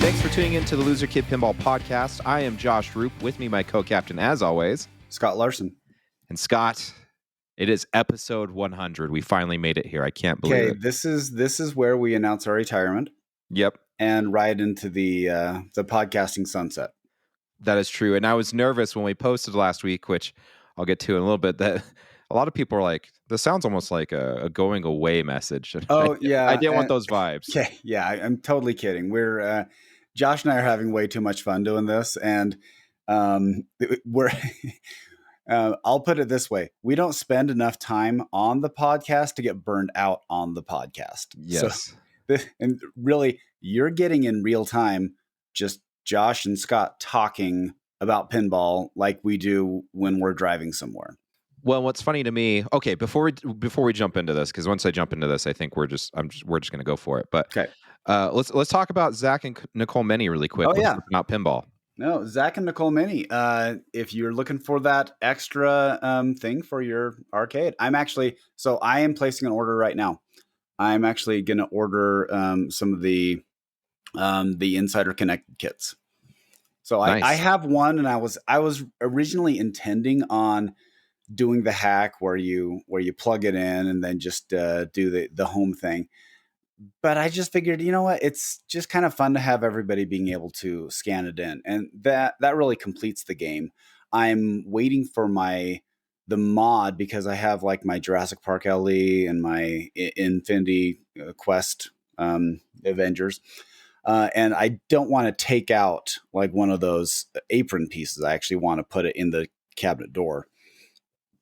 Thanks for tuning in to the Loser Kid Pinball Podcast. I am Josh Roop. With me, my co-captain, as always, Scott Larson. And Scott, it is episode 100. We finally made it here. I can't believe it. This is where we announce our retirement. Yep. And ride into the podcasting sunset. That is true. And I was nervous when we posted last week, which I'll get to in a little bit, that a lot of people are like, this sounds almost like a going away message. Oh, yeah. I didn't want those vibes. Okay, yeah, I'm totally kidding. We're Josh and I are having way too much fun doing this, and we're I'll put it this way: we don't spend enough time on the podcast to get burned out on the podcast. Yes, and really, you're getting in real time just Josh and Scott talking about pinball like we do when we're driving somewhere. Well, what's funny to me, okay, before we jump into this, because once I jump into this, I think we're just going to go for it. But okay. Let's talk about Zach and Nicole Mini really quick. Oh, yeah. About pinball. No, Zach and Nicole Mini. If you're looking for that extra thing for your arcade, I am placing an order right now. I'm actually going to order some of the Insider Connected kits. So nice. I have one, and I was originally intending on doing the hack where you plug it in and then just do the home thing. But I just figured, you know what? It's just kind of fun to have everybody being able to scan it in. And that really completes the game. I'm waiting for the mod because I have like my Jurassic Park LE and my Infinity Quest Avengers. And I don't want to take out like one of those apron pieces. I actually want to put it in the cabinet door.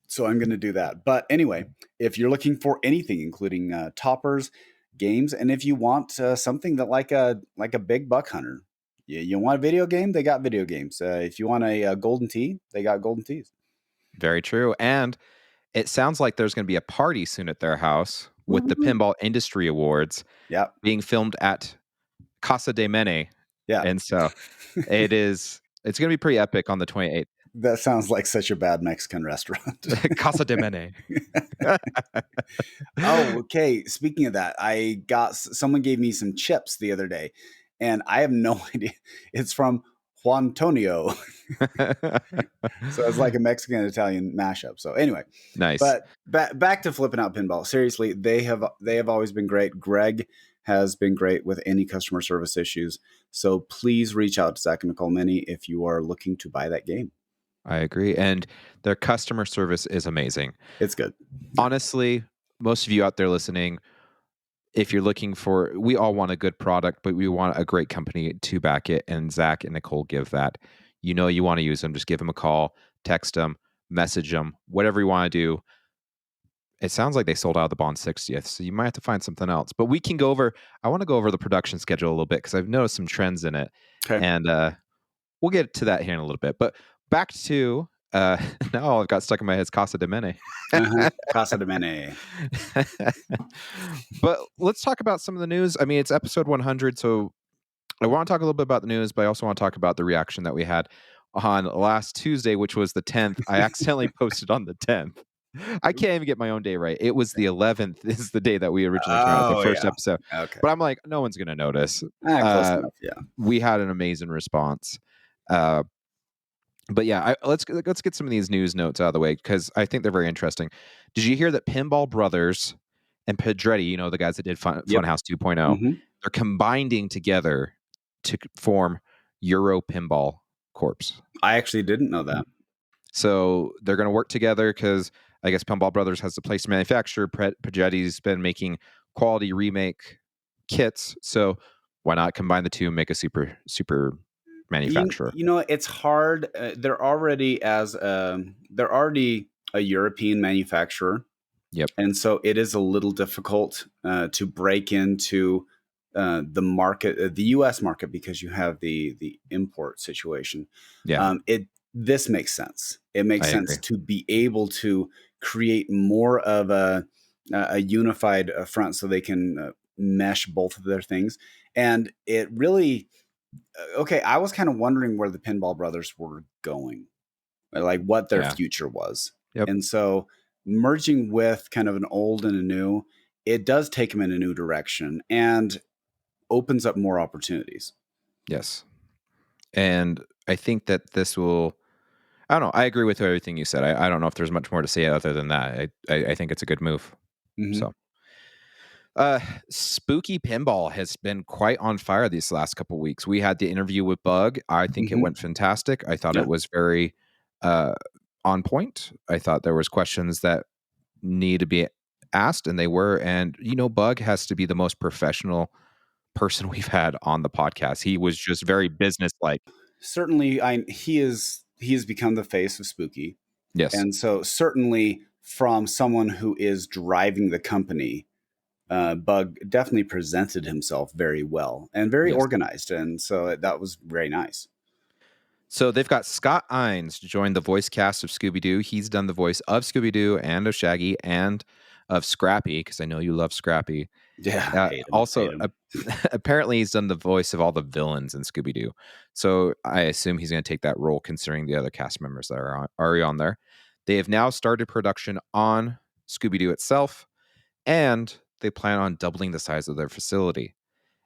So I'm going to do that. But anyway, if you're looking for anything, including toppers, games, and if you want something that like a big buck hunter, you want a video game, they got video games. If you want a golden tee, they got golden tees. Very true. And it sounds like there's going to be a party soon at their house with the Pinball Industry Awards being filmed at Casa de Mene. Yeah. And so it's going to be pretty epic on the 28th. That sounds like such a bad Mexican restaurant. Casa de Mene. Oh, okay. Speaking of that, someone gave me some chips the other day, and I have no idea. It's from Juan Tonio. So it's like a Mexican-Italian mashup. So anyway. Nice. But back to flipping out pinball. Seriously, they have always been great. Greg has been great with any customer service issues. So please reach out to Zach and Nicole Mini if you are looking to buy that game. I agree. And their customer service is amazing. It's good. Honestly, most of you out there listening, if you're looking we all want a good product, but we want a great company to back it. And Zach and Nicole give that. You want to use them. Just give them a call, text them, message them, whatever you want to do. It sounds like they sold out of the Bond 60th, so you might have to find something else. But I want to go over the production schedule a little bit because I've noticed some trends in it. Okay. And we'll get to that here in a little bit. But back to now I've got stuck in my head is Casa de Mene. Casa de Mene. But let's talk about some of the news. I mean, it's episode 100, so I want to talk a little bit about the news, but I also want to talk about the reaction that we had on last Tuesday, which was the 10th. I accidentally posted on the 10th. I can't even get my own day right. It was the 11th is the day that we originally came out the first episode. Okay. But I'm like, no one's going to notice. Close enough, yeah. We had an amazing response. But yeah, let's get some of these news notes out of the way because I think they're very interesting. Did you hear that Pinball Brothers and Pedretti, the guys that did Funhouse 2.0, they're combining together to form Euro Pinball Corps? I actually didn't know that. So they're going to work together because I guess Pinball Brothers has the place to manufacture. Pedretti's been making quality remake kits. So why not combine the two and make a super manufacturer? It's hard. They're already a European manufacturer. Yep. And so it is a little difficult to break into the market, the U.S. market, because you have the import situation. Yeah. This makes sense. It makes sense to be able to create more of a unified front so they can mesh both of their things. And it really, I was kind of wondering where the Pinball Brothers were going, like what their future was. Yep. And so merging with kind of an old and a new, it does take them in a new direction and opens up more opportunities. Yes. And I think that this will, I don't know. I agree with everything you said. I don't know if there's much more to say other than that. I think it's a good move. Hmm. So, uh, Spooky Pinball has been quite on fire these last couple weeks. We had the interview with Bug. I think it Hmm. went fantastic. I thought Yeah. it was very uh, on point. I thought there was questions that need to be asked, and they were. And Bug has to be the most professional person we've had on the podcast. He was just very business-like. Certainly, he has become the face of Spooky, Yes, and so certainly from someone who is driving the company, Bug definitely presented himself very well and very yes. organized, and so that was very nice. So they've got Scott Ines to join the voice cast of Scooby Doo. He's done the voice of Scooby Doo and of Shaggy and of Scrappy, because I know you love Scrappy. Yeah, hate Also, him. apparently, he's done the voice of all the villains in Scooby Doo. So I assume he's going to take that role, considering the other cast members that are already on there. They have now started production on Scooby Doo itself, and they plan on doubling the size of their facility.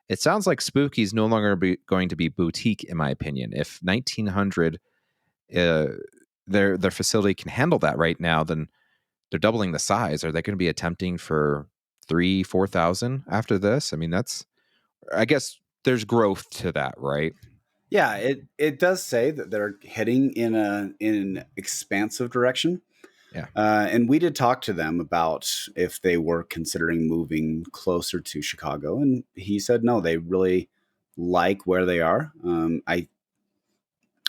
It sounds like Spooky's no longer going to be boutique, in my opinion. If 1900 uh, their facility can handle that right now, then they're doubling the size. Are they going to be attempting for 3,000-4,000 after this? I mean, I guess there's growth to that, right? Yeah, it does say that they're heading in an expansive direction. Yeah. And we did talk to them about if they were considering moving closer to Chicago, and he said no, they really like where they are.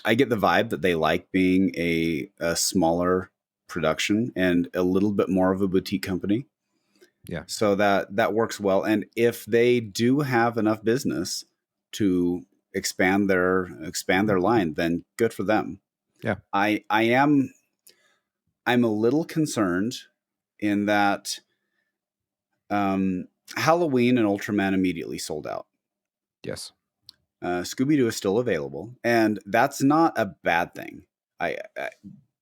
I get the vibe that they like being a smaller production and a little bit more of a boutique company. Yeah. So that works well. And if they do have enough business to expand their line, then good for them. Yeah. I'm a little concerned in that Halloween and Ultraman immediately sold out. Yes. Scooby Doo is still available, and that's not a bad thing. I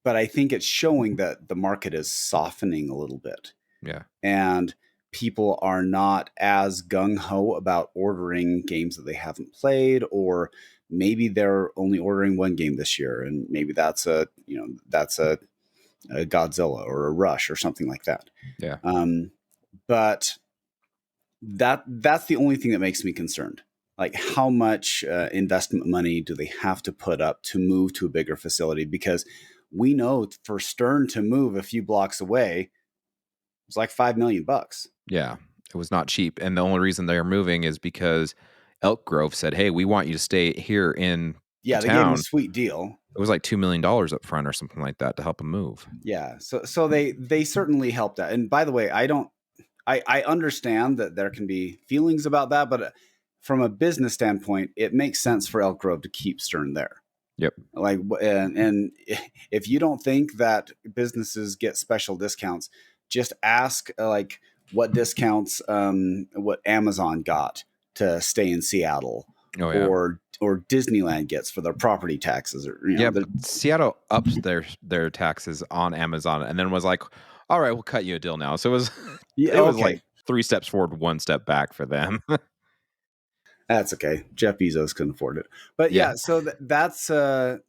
but I think it's showing that the market is softening a little bit, Yeah. and people are not as gung ho about ordering games that they haven't played, or maybe they're only ordering one game this year, and maybe that's a Godzilla or a Rush or something like that. Yeah. Um, but that's the only thing that makes me concerned. Like, how much investment money do they have to put up to move to a bigger facility? Because we know for Stern to move a few blocks away, it's like $5 million. Yeah. It was not cheap. And the only reason they're moving is because Elk Grove said, "Hey, we want you to stay here in the Yeah, they gave him a town." sweet deal. It was like $2 million up front or something like that to help them move. Yeah, so they certainly helped that. And by the way, I understand that there can be feelings about that, but from a business standpoint, it makes sense for Elk Grove to keep Stern there. Yep. Like, and if you don't think that businesses get special discounts, just ask like what discounts what Amazon got to stay in Seattle, Oh, yeah. or Disneyland gets for their property taxes, or Yeah, but Seattle upped their taxes on Amazon and then was like, "All right, we'll cut you a deal now." So it was yeah, it was like okay, 3 steps forward, 1 step back for them. that's okay. Jeff Bezos can afford it, but Yeah. yeah. So that's a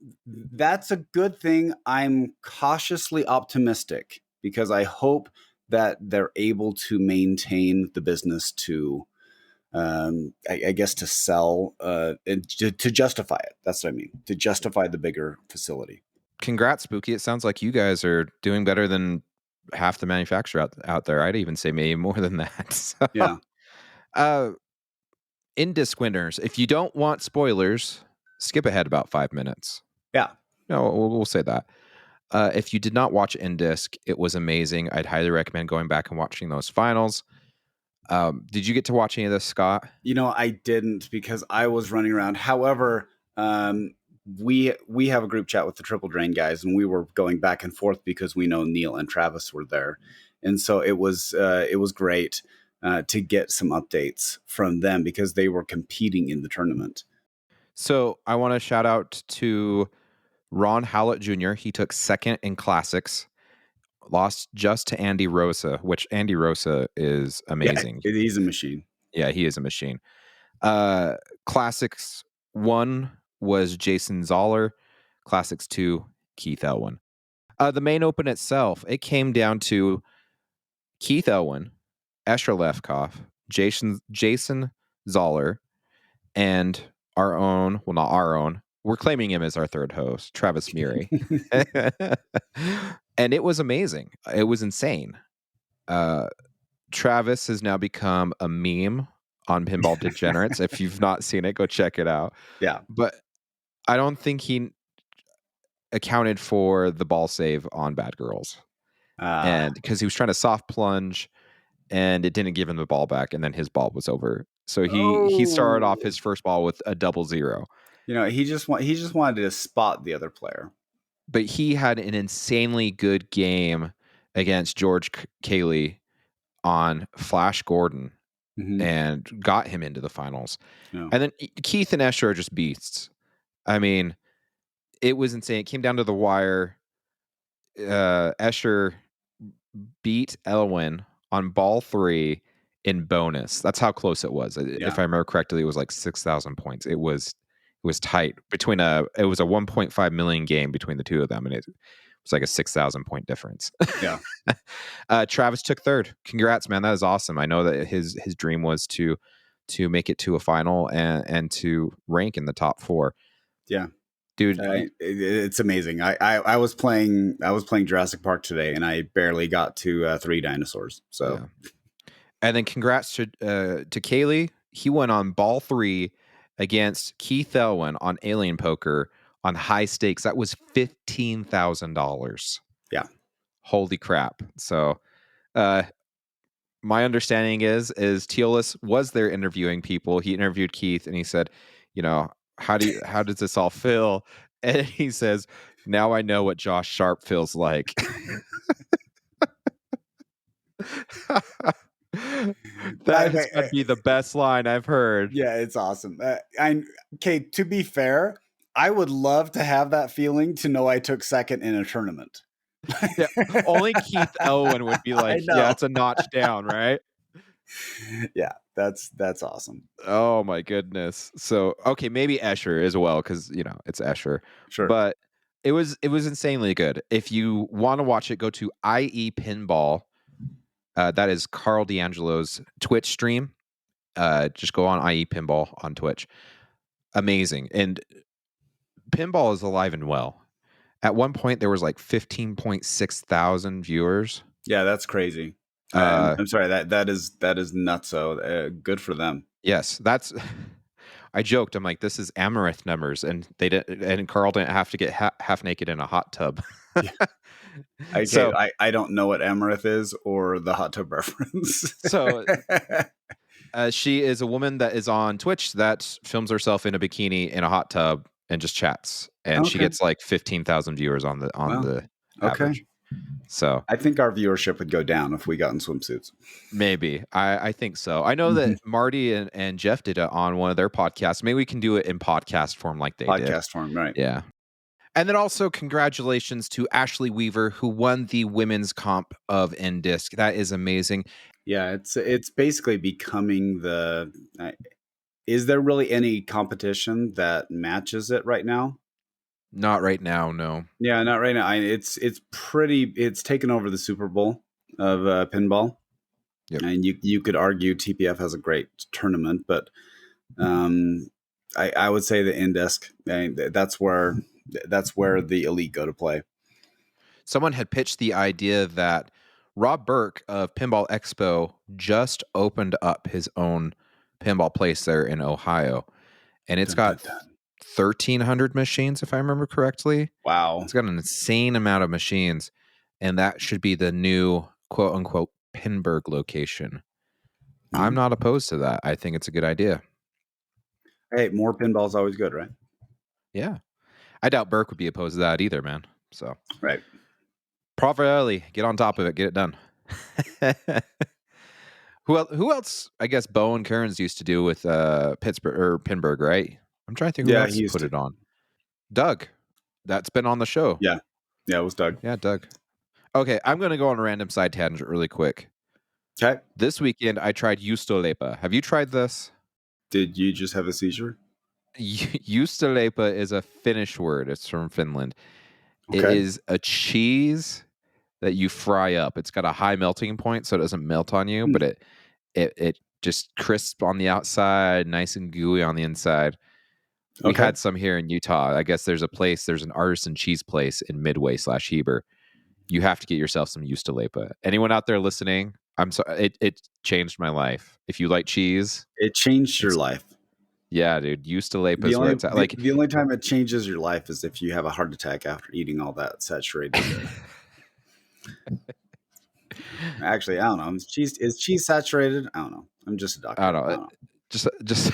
good thing. I'm cautiously optimistic because I hope that they're able to maintain the business to, I guess, to sell and to justify it. That's what I mean. To justify the bigger facility. Congrats, Spooky. It sounds like you guys are doing better than half the manufacturer out there. I'd even say maybe more than that. So, Yeah, uh, in disc winners, if you don't want spoilers, skip ahead about 5 minutes. yeah. No, we'll say that. If you did not watch In Disc, it was amazing. I'd highly recommend going back and watching those finals. Did you get to watch any of this, Scott? I didn't because I was running around. However, we have a group chat with the Triple Drain guys, and we were going back and forth because we know Neil and Travis were there, and so it was great to get some updates from them because they were competing in the tournament. So I want to shout out to Ron Howlett Jr. He took second in classics, lost just to Andy Rosa, which Andy Rosa is Yeah, amazing. he's a machine. Yeah, he is a machine. Classics, 1 was Jason Zoller. Classics 2, Keith Elwin. The main open itself, it came down to Keith Elwin, Escher Lefkoff, Jason Zoller, and our own, well, not our own, we're claiming him as our third host, Travis Murray. And it was amazing. It was insane. Travis has now become a meme on Pinball Degenerates. If you've not seen it, go check it out. Yeah. But I don't think he accounted for the ball save on Bad Girls. And because he was trying to soft plunge and it didn't give him the ball back, and then his ball was over. So he started off his first ball with a 00. You know, he just wanted to spot the other player. But he had an insanely good game against George Cayley on Flash Gordon and got him into the finals. Yeah. And then Keith and Escher are just beasts. I mean, it was insane. It came down to the wire. Escher beat Elwin on ball 3 in bonus. That's how close it was. Yeah. If I remember correctly, it was like 6,000 points. It was tight between it was a 1.5 million game between the two of them, and it was like a 6,000 point difference. Yeah. Travis took third. Congrats, man. That is awesome. I know that his dream was to make it to a final and to rank in the top 4. Yeah. Dude, it's amazing. I was playing Jurassic Park today, and I barely got to 3 dinosaurs. So, yeah. And then congrats to Cayley. He went on ball 3 against Keith Elwin on Alien Poker on high stakes. That was $15,000. Yeah, holy crap! So, my understanding is Teolis was there interviewing people. He interviewed Keith, and he said, you know, how does this all feel? And he says, now I know what Josh Sharp feels like. That has got to be the best line I've heard. Yeah, it's awesome. Okay, to be fair, I would love to have that feeling to know I took second in a tournament. Yeah, only Keith Elwin would be like, yeah, it's a notch down, right? Yeah, that's awesome. Oh my goodness. So okay, maybe Escher as well, because you know it's Escher. Sure. But it was insanely good. If you want to watch it, go to IE Pinball. That is Carl D'Angelo's Twitch stream. Just go on IE Pinball on Twitch. Amazing. And Pinball is alive and well. At one point, there was like 15.6 thousand viewers. Yeah, that's crazy. I'm sorry. That is nutso. Good for them. Yes, that's. I joked. I'm like, this is Amaranth numbers, and they didn't. And Carl didn't have to get half naked in a hot tub. Yeah. I don't know what Amaranth is or the hot tub reference. So she is a woman that is on Twitch that films herself in a bikini in a hot tub and just chats, and she gets like 15,000 viewers on the average. So I think our viewership would go down if we got in swimsuits. Maybe. I think so. I know that Marty and Jeff did it on one of their podcasts. Maybe we can do it in podcast form like they did. Podcast form, right. Yeah. And then also congratulations to Ashley Weaver, who won the women's comp of NDisc. That is amazing. Yeah, it's basically becoming the... is there really any competition that matches it right now? Not right now, no. Yeah, not right now. It's taken over the Super Bowl of pinball. Yep. And you could argue TPF has a great tournament, but I would say the NDisc, that's where the elite go to play. Someone had pitched the idea that Rob Burke of Pinball Expo just opened up his own pinball place there in Ohio, and it's got 1,300 machines, if I remember correctly. Wow. It's got an insane amount of machines, and that should be the new quote-unquote Pinburg location. I'm not opposed to that. I think it's a good idea. Hey, more pinball is always good, right? Yeah. I doubt Burke would be opposed to that either, man. So right. Profit early. Get on top of it. Get it done. Who else? I guess Bowen Kearns used to do with Pittsburgh or Pinburg, right? I'm trying to think who else he put it on. Doug. That's been on the show. Yeah. Yeah, it was Doug. Yeah, Doug. Okay, I'm going to go on a random side tangent really quick. Okay. This weekend, I tried Justolepa. Have you tried this? Did you just have a seizure? Juustoleipä is a Finnish word. It's from Finland. It Okay. is a cheese that you fry up. It's got a high melting point, so it doesn't melt on you, but Hmm. it just crisp on the outside, nice and gooey on the inside. We Okay. had some here in Utah. I guess there's an artisan cheese place in Midway/Heber. You have to get yourself some Juustoleipä. Anyone out there listening? I'm sorry, it changed my life. If you like cheese, It changed your it's life. yeah, dude. Juustoleipä The is where only it's at. the, Like the only time it changes your life is if you have a heart attack after eating all that saturated. Actually, I don't know. Is cheese saturated? I don't know. I'm just a I doctor. don't I know. don't know. Just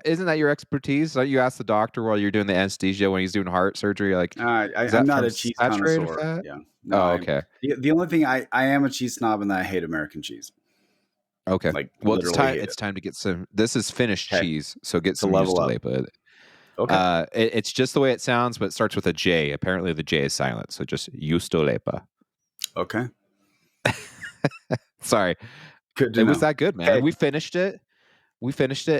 isn't that your expertise? Don't you ask the doctor while you're doing the anesthesia when he's doing heart surgery? Like, is I'm that not from a cheese saturated connoisseur. fat? Yeah. No, Oh, I okay. the only thing I am a cheese snob and I hate American cheese. Okay. Like Well, it's literally time. hate It's it. time to get some. This is Finnish Okay. cheese, so get To some level up. Juustoleipä. Okay. It's just the way it sounds, but it starts with a J. Apparently, the J is silent, so just Juustoleipä. Okay. Sorry, Good to it was know. that good, man. Okay. We finished it,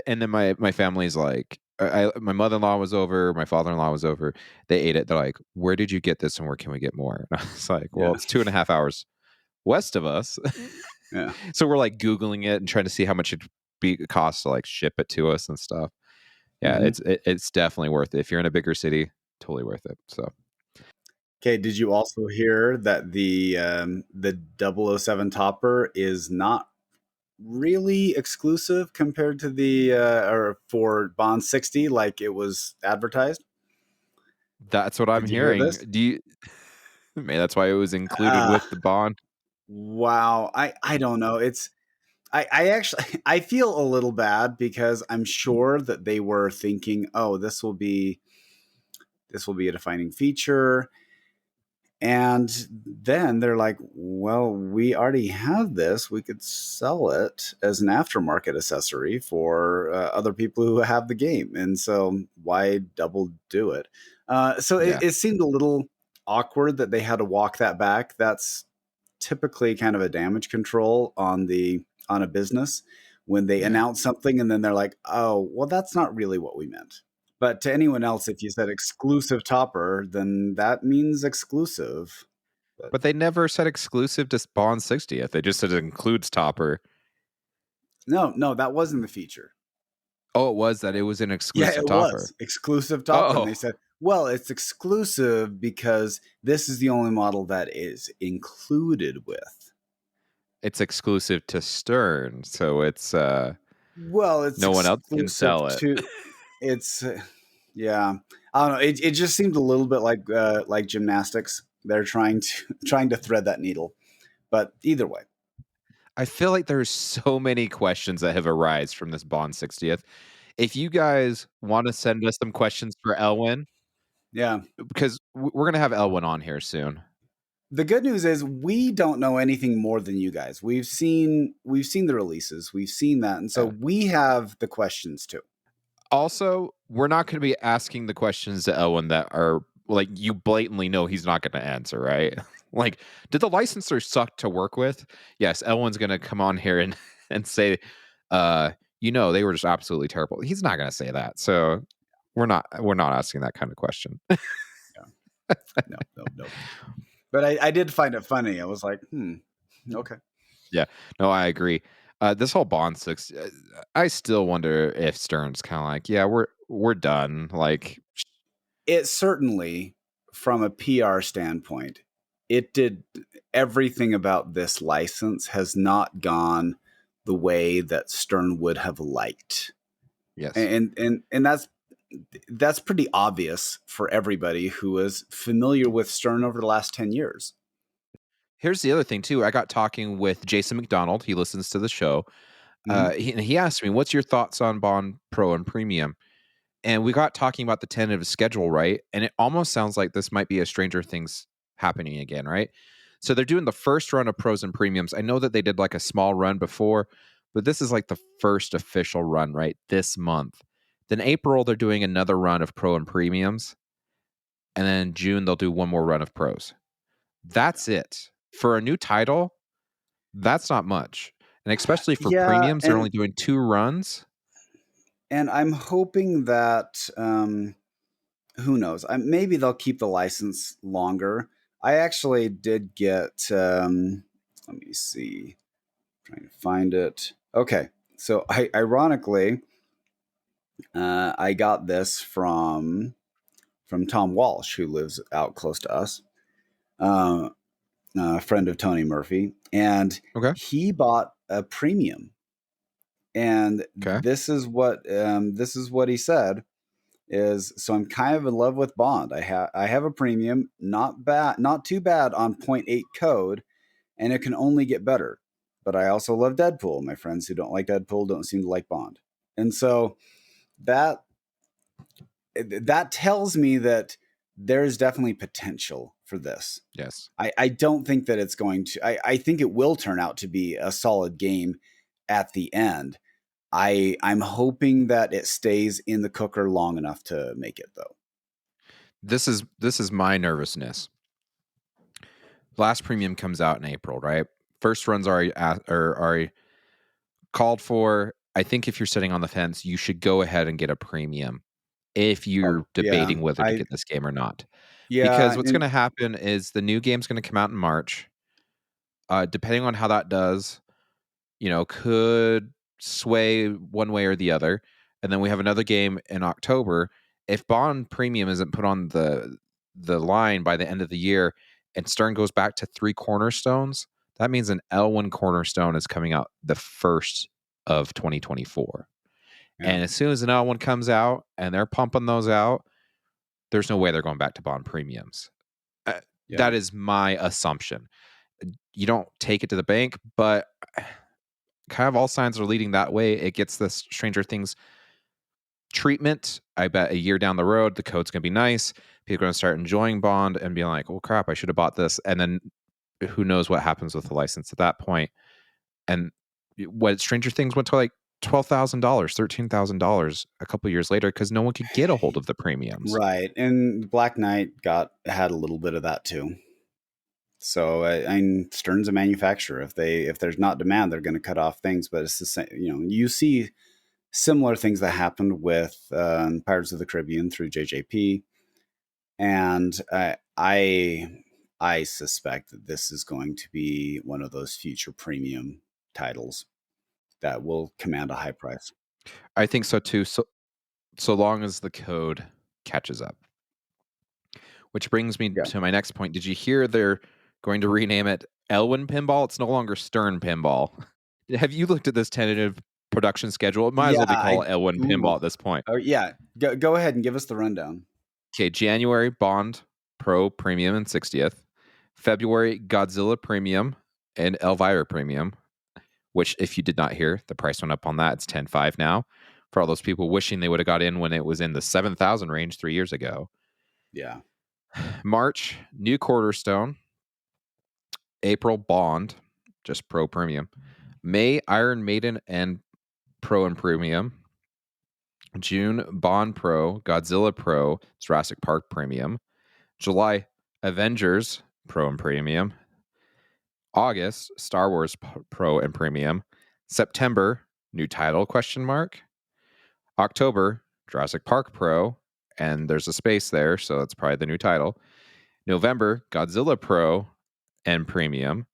and then my family's like, my mother-in-law was over, my father-in-law was over. They ate it. They're like, "Where did you get this, and where can we get more?" And I was like, "Well, Yeah. it's 2.5 hours west of us." Yeah. So we're like Googling it and trying to see how much it'd be cost to like ship it to us and stuff. Yeah, Hmm. it's definitely worth it. If you're in a bigger city, totally worth it. So Okay. Did you also hear that the 007 topper is not really exclusive compared to the or for Bond 60 like it was advertised? that's what I'm Did you hear hearing. this? Do you? Maybe that's why it was included Uh with the bond. wow. I don't know. I actually I feel a little bad because I'm sure that they were thinking, "Oh, this will be a defining feature." And then they're like, "Well, we already have this. We could sell it as an aftermarket accessory for other people who have the game. And so why double do it?" So it, Yeah, it seemed a little awkward that they had to walk that back. That's typically kind of a damage control on a business when they yeah. announce something and then they're like, "Oh, well, that's not really what we meant." But to anyone else, if you said exclusive topper, then that means exclusive. But But they never said exclusive to Bond 60th. They just said it includes Topper. no, no, that wasn't the feature. Oh, it was that it was an Yeah, exclusive it Topper. was exclusive topper. And they Oh, said, well, it's exclusive because this is the only model that is included with. it's exclusive to Stern, so it's Well, it's no one else can exclusive sell it. to it's yeah. I don't know. It just seemed a little bit like gymnastics. They're trying to trying to thread that needle. But either way, I feel like there's so many questions that have arisen from this Bond 60th. If you guys want to send us some questions for Elwin, yeah. because we're gonna have Elwin on here soon. The good news is we don't know anything more than you guys. We've seen the releases. We've seen that. And so Yeah. we have the questions too. Also, we're not going to be asking the questions to Elwin that are like you blatantly know he's not going to answer, right? Like, did the licensor suck to work with? Yes, Elwin's going to come on here and and say, they were just absolutely terrible. He's not going to say that. So we're not asking that kind of question. Yeah. No, no, no. But I did find it funny. I was like, okay. Yeah, no, I agree. This whole Bond 6, I still wonder if Stern's kind of like, yeah, we're done. Like, It certainly, from a PR standpoint, it did everything about this license has not gone the way that Stern would have liked. yes. And that's pretty obvious for everybody who is familiar with Stern over the last 10 years. Here's the other thing too. I got talking with Jason McDonald. He listens to the show. Mhm. He asked me, "What's your thoughts on Bond Pro and Premium?" And we got talking about the tentative schedule, right? And it almost sounds like this might be a Stranger Things happening again, right? So they're doing the first run of pros and premiums. I know that they did like a small run before, but this is like the first official run, right? This month. Then April, they're doing another run of pro and premiums. And then June, they'll do one more run of pros. That's it. For a new title, that's not much. And especially for Yeah, premiums, they're and only doing two runs. and I'm hoping that who knows? Maybe they'll keep the license longer. I actually did get. Let me see. Trying to find it. Okay, so ironically, I got this from Tom Walsh, who lives out close to us, a friend of Tony Murphy, and Okay. he bought a premium. And Okay. this is what he said is, so I'm kind of in love with Bond. I have a premium, not too bad on point 0.8 code, and it can only get better. But I also love Deadpool. My friends who don't like Deadpool don't seem to like Bond. And so that that tells me that there's definitely potential for this. Yes. I don't think that it's going to I think it will turn out to be a solid game at the end. I'm hoping that it stays in the cooker long enough to make it though. This is my nervousness. Last premium comes out in April, right? First runs are called for. I think if you're sitting on the fence, you should go ahead and get a premium if you're Oh yeah, debating whether to I get this game or not. yeah, Because what's going and to happen is the new game's going to come out in March. Depending on how that does, could sway one way or the other. And then we have another game in October. If Bond Premium isn't put on the line by the end of the year, and Stern goes back to 3 cornerstones, that means an Elwin cornerstone is coming out the first of 2024. yeah, And as soon as an Elwin comes out and they're pumping those out, there's no way they're going back to Bond Premiums. yeah, That is my assumption. You don't take it to the bank, but kind of all signs are leading that way. It gets this Stranger Things treatment. I bet a year down the road, the code's going to be nice. People are going to start enjoying Bond and being like, "Oh crap, I should have bought this." And then who knows what happens with the license at that point? And what Stranger Things went to like $12,000, $13,000 a couple years later because no one could get a hold of the premiums. right. And Black Knight had a little bit of that too. So Stern's a manufacturer. If there's not demand, they're going to cut off things. But it's the same. You see similar things that happened with Pirates of the Caribbean through JJP, and I suspect that this is going to be one of those future premium titles that will command a high price. I think so too. So long as the code catches up. Which brings me Yeah. to my next point. Did you hear they're going to rename it Elwin Pinball? It's no longer Stern Pinball. Have you looked at this tentative production schedule? It might as Yeah. well be called Elwin Pinball at this point. Oh yeah. Go ahead and give us the rundown. Okay, January Bond Pro Premium and 60th. February Godzilla Premium and Elvira Premium, which if you did not hear, the price went up on that. It's 10.5 now. For all those people wishing they would have got in when it was in the 7,000 range 3 years ago. Yeah. March, New Quarterstone. April, Bond, just Pro Premium. May, Iron Maiden and Pro and Premium. June, Bond Pro, Godzilla Pro, Jurassic Park Premium. July, Avengers Pro and Premium. August, Star Wars Pro and Premium. September, new title question mark. October, Jurassic Park Pro, and there's a space there, so that's probably the new title. November, Godzilla Pro and Premium.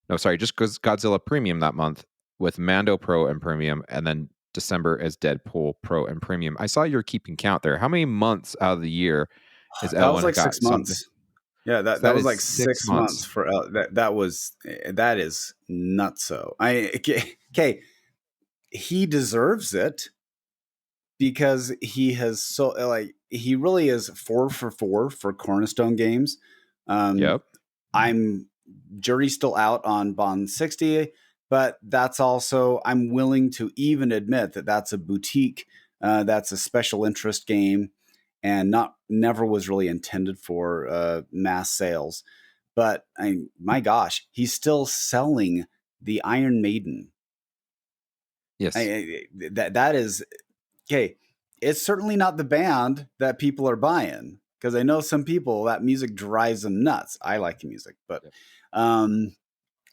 No, sorry, just Godzilla Premium that month with Mando Pro and Premium, and then December as Deadpool Pro and Premium. I saw you're keeping count there. How many months out of the year is That was Elwin like got six something? months. Yeah, So that that was is like 6 6 months months. for that is nuts. So okay, he deserves it because he has he really is 4 for 4 for Cornerstone games. Yep. I'm jury's still out on Bond 60, but that's also I'm willing to even admit that that's a boutique, that's a special interest game, and not never was really intended for mass sales. But my gosh, he's still selling the Iron Maiden. Yes. That is okay. It's certainly not the band that people are buying because I know some people that music drives them nuts. I like the music, Yep. um,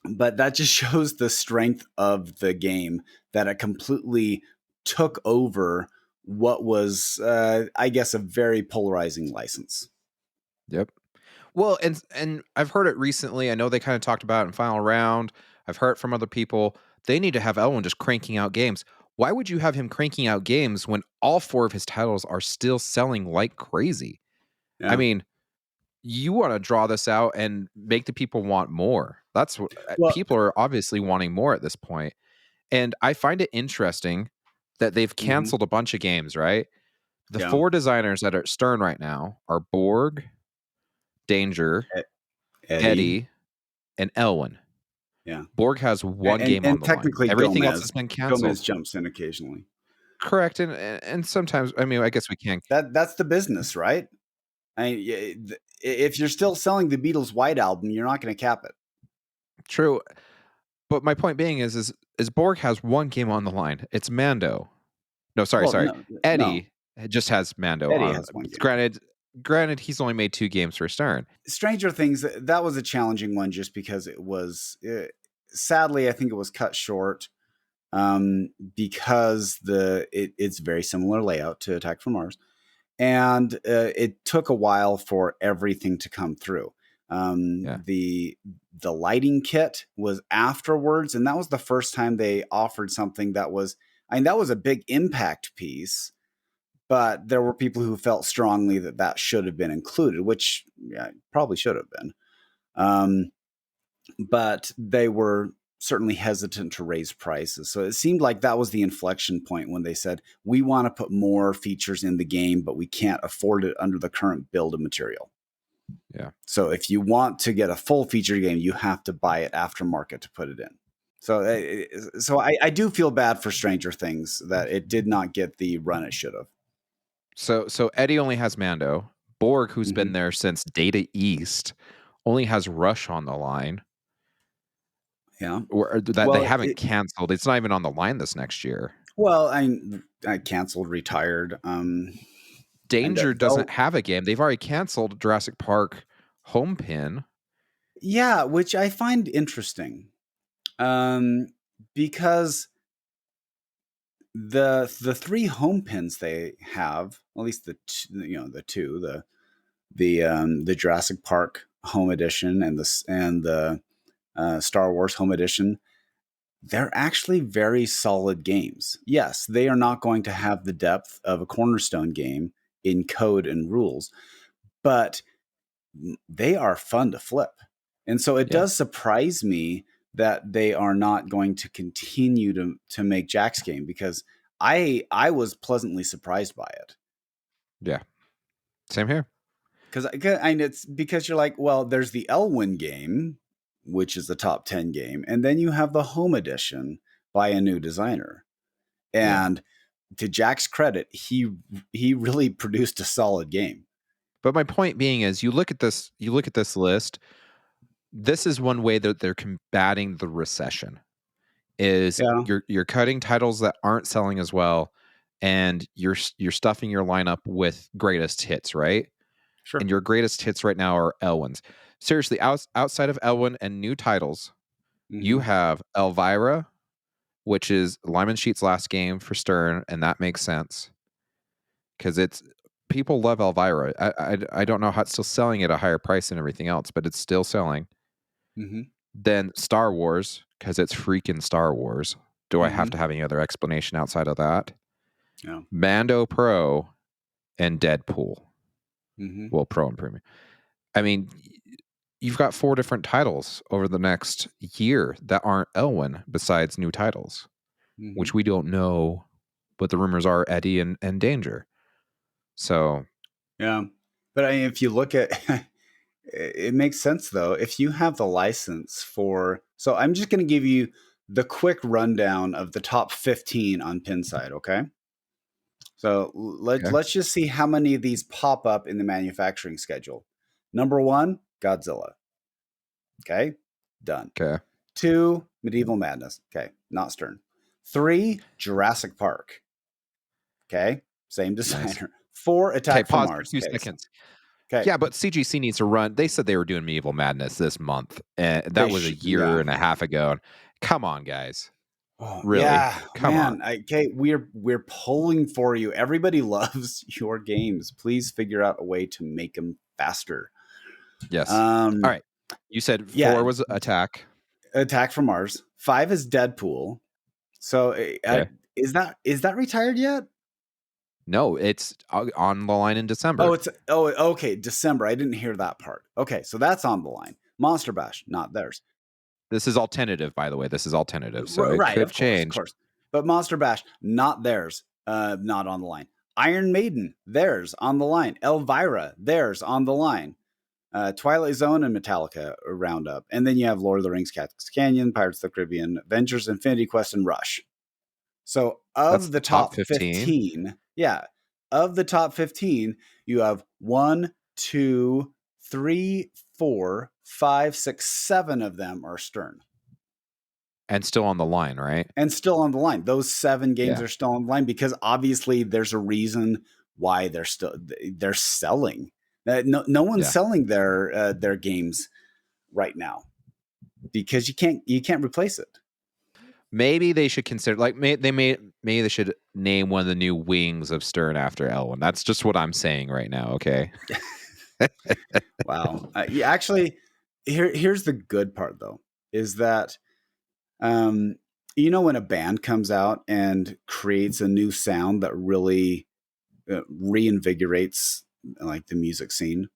but that just shows the strength of the game that it completely took over what was, I guess, a very polarizing license. Yep. Well, and I've heard it recently. I know they kind of talked about it in Final Round. I've heard it from other people. They need to have Elwin just cranking out games. Why would you have him cranking out games when all 4 of his titles are still selling like crazy? I Yeah. mean, you want to draw this out and make the people want more. That's what Well, people are obviously wanting more at this point. And I find it interesting that they've mhm, canceled a bunch of games, right? The yeah. 4 designers that are at Stern right now are Borg, Danger, E- Eddie. Eddie, and Elwin. Yeah. Borg has one game on And the line. technically Everything else Gomez. has been Gomez canceled. jumps in occasionally. Correct, and sometimes, I mean, I guess we can't. That's the business, right? If you're still selling the Beatles' White Album, you're not going to cap it. True, but my point being is Borg has one game on the line. It's Mando. No, sorry, Well, sorry. no. Eddie just has Mando Eddie on. has one game. Granted, he's only made 2 games for Stern. Stranger Things, that was a challenging one just because it was, sadly, I think it was cut short, because it's very similar layout to Attack from Mars. And it took a while for everything to come through. Yeah. The lighting kit was afterwards, and that was the first time they offered something that was, I mean, that was a big impact piece, but there were people who felt strongly that that should have been included, which, yeah, probably should have been. But they were certainly hesitant to raise prices. So it seemed like that was the inflection point when they said, we want to put more features in the game, but we can't afford it under the current build of material. Yeah. So if you want to get a full feature game, you have to buy it aftermarket to put it in. So I do feel bad for Stranger Things that it did not get the run it should have. So Eddie only has Mando. Borg, who's been Mm-hmm. there since Data East, only has Rush on the line. Yeah. Or that they Well, haven't canceled. It's not even on the line this next year. well, I canceled, retired. And Danger oh, doesn't have a game. They've already canceled Jurassic Park Home Pin. yeah, which I find interesting, because the 3 home pins they have, at least the 2, the Jurassic Park Home Edition and the Star Wars Home Edition, they're actually very solid games. Yes, they are not going to have the depth of a Cornerstone game in code and rules, but they are fun to flip. And so it Yeah. does surprise me that they are not going to continue to make Jack's game, because I was pleasantly surprised by it. Yeah. Same here. Because it's because you're like, well, there's the Elwin game, which is the top 10 game, and then you have the home edition by a new designer. Yeah. And to Jack's credit, he really produced a solid game. But my point being is you look at this list, this is one way that they're combating the recession. Is Yeah, you're cutting titles that aren't selling as well, and you're stuffing your lineup with greatest hits, right? sure. And your greatest hits right now are Elwin's. Seriously, outside of Elwin and new titles, you Hmm. have Elvira, which is Lyman Sheet's last game for Stern, and that makes sense because it's people love Elvira. I don't know how it's still selling at a higher price than everything else, but it's still selling. Hmm. Then Star Wars, because it's freaking Star Wars. Do I have Hmm. to have any other explanation outside of that? Yeah. Mando Pro and Deadpool. Hmm. Well, Pro and Premium. I mean, you've got 4 different titles over the next year that aren't Elwin besides new titles, Hmm. which we don't know, but the rumors are Eddie and Danger. So, Yeah. But I mean, if you look at it makes sense though. If you have the license for, so I'm just going to give you the quick rundown of the top 15 on Pinside, okay? So okay. let's just see how many of these pop up in the manufacturing schedule. Number 1, Godzilla. Okay, done. Okay. 2, Medieval Madness. Okay, not Stern. 3, Jurassic Park. Okay, same designer. Nice. 4, Okay, Attack from pause for Mars. 2 Okay, seconds. okay. Yeah, but CGC needs to run. They said they were doing Medieval Madness this month, and They that was a should, yeah. year and a half ago. Come on, guys. Oh Really? yeah, Come on. man. Okay, we're pulling for you. Everybody loves your games. Please figure out a way to make them faster. Yes. All Um, right. You said yeah, 4 was Attack. Attack from Mars. 5 is Deadpool. So Okay. is that retired yet? No, it's on the line in Oh, December. it's okay. December. I didn't hear that part. Okay, so that's on the line. Monster Bash, not theirs. This is all tentative, by the way. This is all tentative, so it Right, could of change. course. But Monster Bash, not theirs. Not on the line. Iron Maiden, theirs on the line. Elvira, theirs on the line. Twilight Zone and Metallica roundup, and then you have Lord of the Rings, Cactus Canyon, Pirates of the Caribbean, Avengers, Infinity Quest, and Rush. So That's of the the top top 15. 15, yeah, of the top 15, you have 1, 2, 3, 4, 5, 6, 7 of them are Stern And still on the line, right? and still on the line. Those 7 games Yeah. are still on the line because obviously there's a reason why they're selling. No one's Yeah. selling their games right now because you can't replace it. Maybe they should consider maybe they should name one of the new wings of Stern after Elwin. That's just what I'm saying right now, okay? Wow. Yeah, actually, here's the good part though, is that um, you know when a band comes out and creates a new sound that really reinvigorates like the music scene.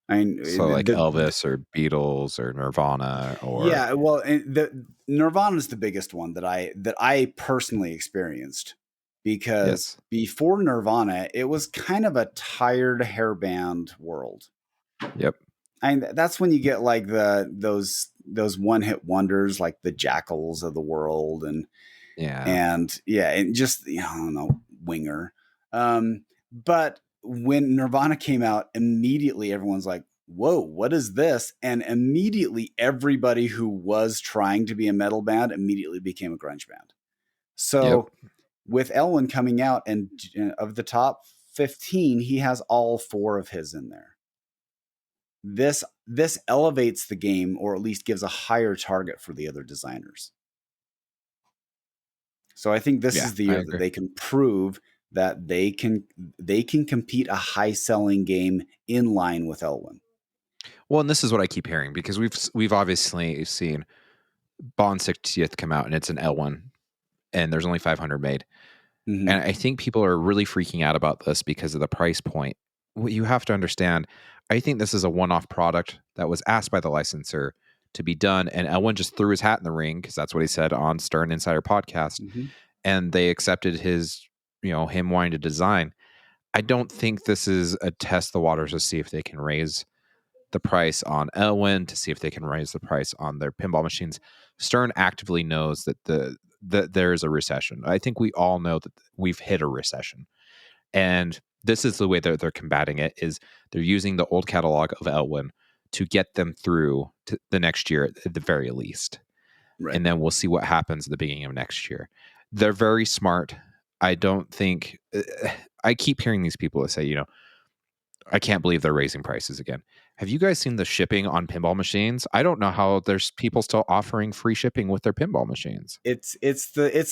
I mean, So like Elvis or Beatles or Nirvana or yeah, well, the Nirvana is the biggest one that I personally experienced because yes. before Nirvana, it was kind of a tired hairband world. Yep. And that's when you get like those one hit wonders like the Jackals of the world Yeah. and yeah, and just I don't know, Winger. But when Nirvana came out, immediately everyone's like, "Whoa, what is this?" And immediately everybody who was trying to be a metal band immediately became a grunge band. Yep. So with Elwin coming out, and of the top 15, he has all 4 of his in there. This elevates the game, or at least gives a higher target for the other designers. So I think this Yeah, is the I year that agree. they can prove that they can compete a high selling game in line with Elwin. Well, and this is what I keep hearing because we've obviously seen Bond 60th come out and it's an L1 and there's only 500 made. Mm-hmm. And I think people are really freaking out about this because of the price point. What you have to understand, I think this is a one-off product that was asked by the licensor to be done, and Elwin just threw his hat in the ring because that's what he said on Stern Insider podcast, Mm-hmm. and they accepted his, him wanting to design. I don't think this is a test the waters to see if they can raise the price on Elwin, to see if they can raise the price on their pinball machines. Stern actively knows that that there is a recession. I think we all know that we've hit a recession, and this is the way that they're combating it: is they're using the old catalog of Elwin to get them through to the next year at the very least, Right. and then we'll see what happens at the beginning of next year. They're very smart. I don't think I keep hearing these people that say, I can't believe they're raising prices again. Have you guys seen the shipping on pinball machines? I don't know how there's people still offering free shipping with their pinball machines. It's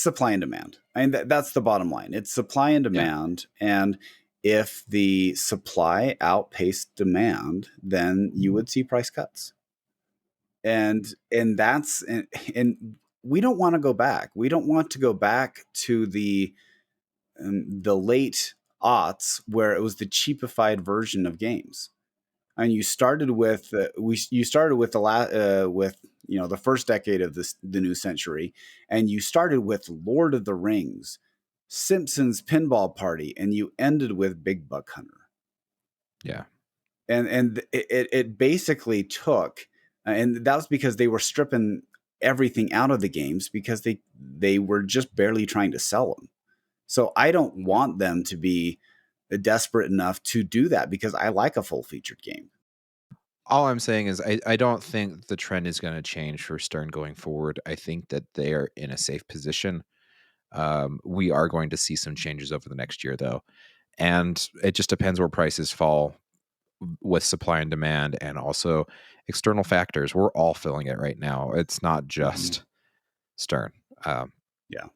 supply and demand. I mean that's the bottom line. It's supply and Yeah. demand, and if the supply outpaced demand, then you would see price cuts. And that's and we don't want to go back. We don't want to go back to the late aughts where it was the cheapified version of games. And you started with you started with with the first decade of the new century, and you started with Lord of the Rings, Simpsons Pinball Party, and you ended with Big Buck Hunter. Yeah. And it basically took, and that was because they were stripping everything out of the games because they were just barely trying to sell them. So I don't Yeah. want them to be desperate enough to do that because I like a full featured game. All I'm saying is I don't think the trend is going to change for Stern going forward. I think that they are in a safe position. We are going to see some changes over the next year, though. And it just depends where prices fall with supply and demand and also external factors. We're all feeling it right now. It's not Mhm. just Stern. Um, Yeah.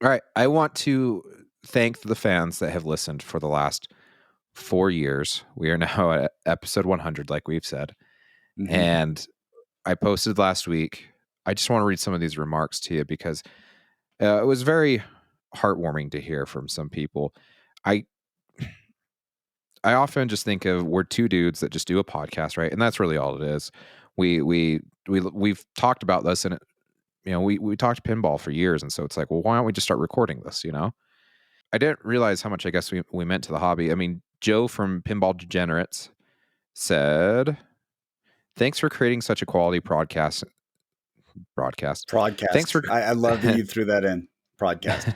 All right. I want to thank the fans that have listened for the last 4 years. We are now at episode 100, like we've said. Mm-hmm. And I posted last week. I just want to read some of these remarks to you because it was very heartwarming to hear from some people. I I often just think of we're two dudes that just do a podcast, right? And that's really all it is. We've talked about this, and we talked pinball for years, and so it's like, well, why don't we just start recording this? I didn't realize how much I guess we meant to the hobby. I mean, Joe from Pinball Degenerates said, "Thanks for creating such a quality broadcast. Thanks Broadcast. for I love that you threw that in. Broadcast.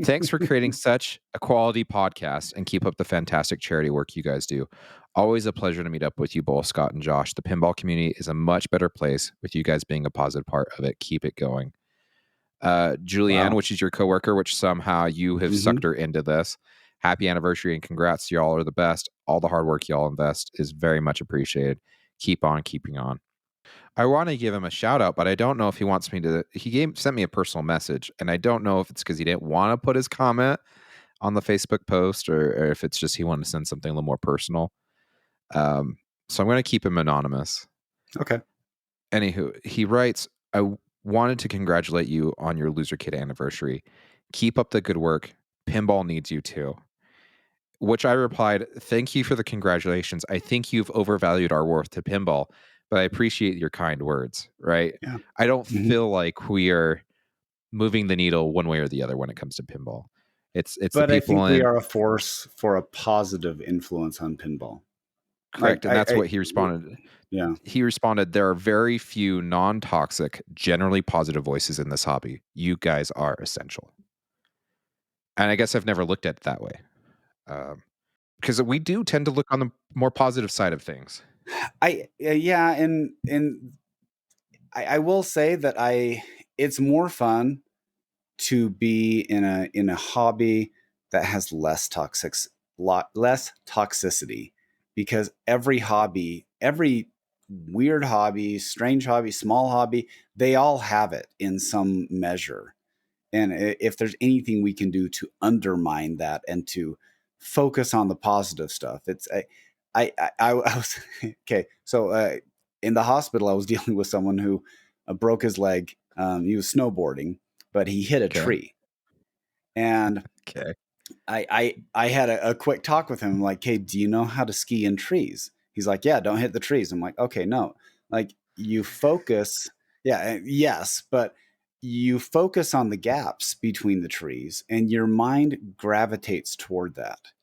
Thanks for creating such a quality podcast and keep up the fantastic charity work you guys do. Always a pleasure to meet up with you both, Scott and Josh. The pinball community is a much better place with you guys being a positive part of it. Keep it going." Julianne, Wow. which is your coworker, which somehow you have Mm-hmm. sucked her into this. Happy anniversary and congrats. Y'all are the best. All the hard work y'all invest is very much appreciated. Keep on keeping on. I want to give him a shout out, but I don't know if he wants me to. Sent me a personal message, and I don't know if it's because he didn't want to put his comment on the Facebook post or if it's just he wanted to send something a little more personal. So I'm going to keep him anonymous. Okay. Anywho, he writes, "I wanted to congratulate you on your Loser Kid anniversary. Keep up the good work. Pinball needs you too." Which I replied, "Thank you for the congratulations. I think you've overvalued our worth to pinball, but I appreciate your kind words," right? Yeah. I don't Mm-hmm. feel like we are moving the needle one way or the other when it comes to pinball. It's the But I people think we in are a force for a positive influence on pinball. Like correct, and that's what he responded. Yeah. He responded, "There are very few non-toxic, generally positive voices in this hobby. You guys are essential." And I guess I've never looked at it that way. Because we do tend to look on the more positive side of things. Yeah, and I will say that it's more fun to be in a hobby that has less toxicity, because every weird hobby, strange hobby, small hobby, they all have it in some measure. And if there's anything we can do to undermine that and to focus on the positive stuff, I was okay. So in the hospital, I was dealing with someone who broke his leg. He was snowboarding, but he hit a Okay. tree, and Okay. I had a quick talk with him. I'm like, "Hey, do you know how to ski in trees?" He's like, "Yeah, don't hit the trees." I'm like, "Okay, no, like you focus, yeah, yes, but you focus on the gaps between the trees, and your mind gravitates toward that.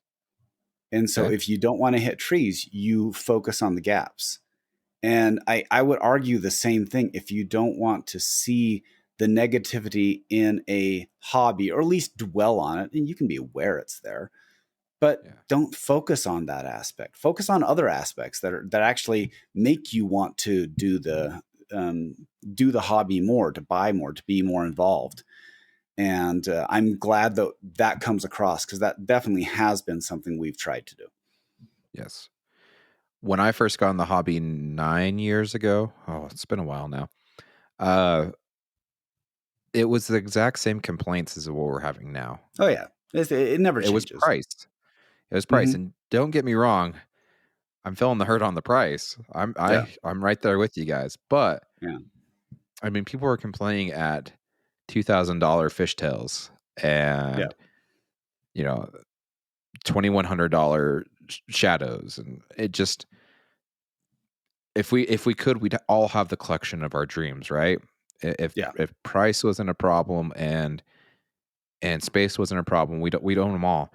And so, Okay. if you don't want to hit trees, you focus on the gaps." And I would argue the same thing. If you don't want to see the negativity in a hobby, or at least dwell on it, and you can be aware it's there, but Yeah. don't focus on that aspect. Focus on other aspects that actually make you want to do the hobby more, to buy more, to be more involved. And I'm glad that that comes across, because that definitely has been something we've tried to do. Yes. When I first got in the hobby 9 years ago, it's been a while now. It was the exact same complaints as what we're having now. Oh yeah, it never It was changes. price. It was price, Hmm. and don't get me wrong, I'm feeling the hurt on the price. Yeah, I'm right there with you guys. But yeah, I mean, people were complaining at $2,000 fishtails yeah. and $2,100 shadows, and it just if we could, we'd all have the collection of our dreams, right? Yeah. If price wasn't a problem and space wasn't a problem, we'd own them all.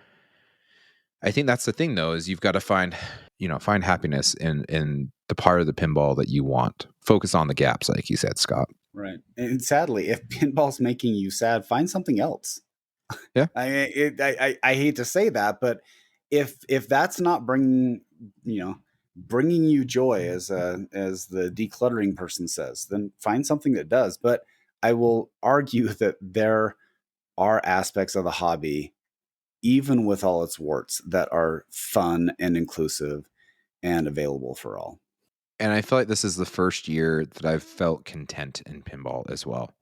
I think that's the thing, though, is you've got to find happiness in the part of the pinball that you want. Focus on the gaps, like you said, Scott. Right. And sadly, if pinball's making you sad, find something else. Yeah. I hate to say that, but if that's not bringing you joy, as the decluttering person says, then find something that does. But I will argue that there are aspects of the hobby, even with all its warts, that are fun and inclusive and available for all. And I feel like this is the first year that I've felt content in pinball as well.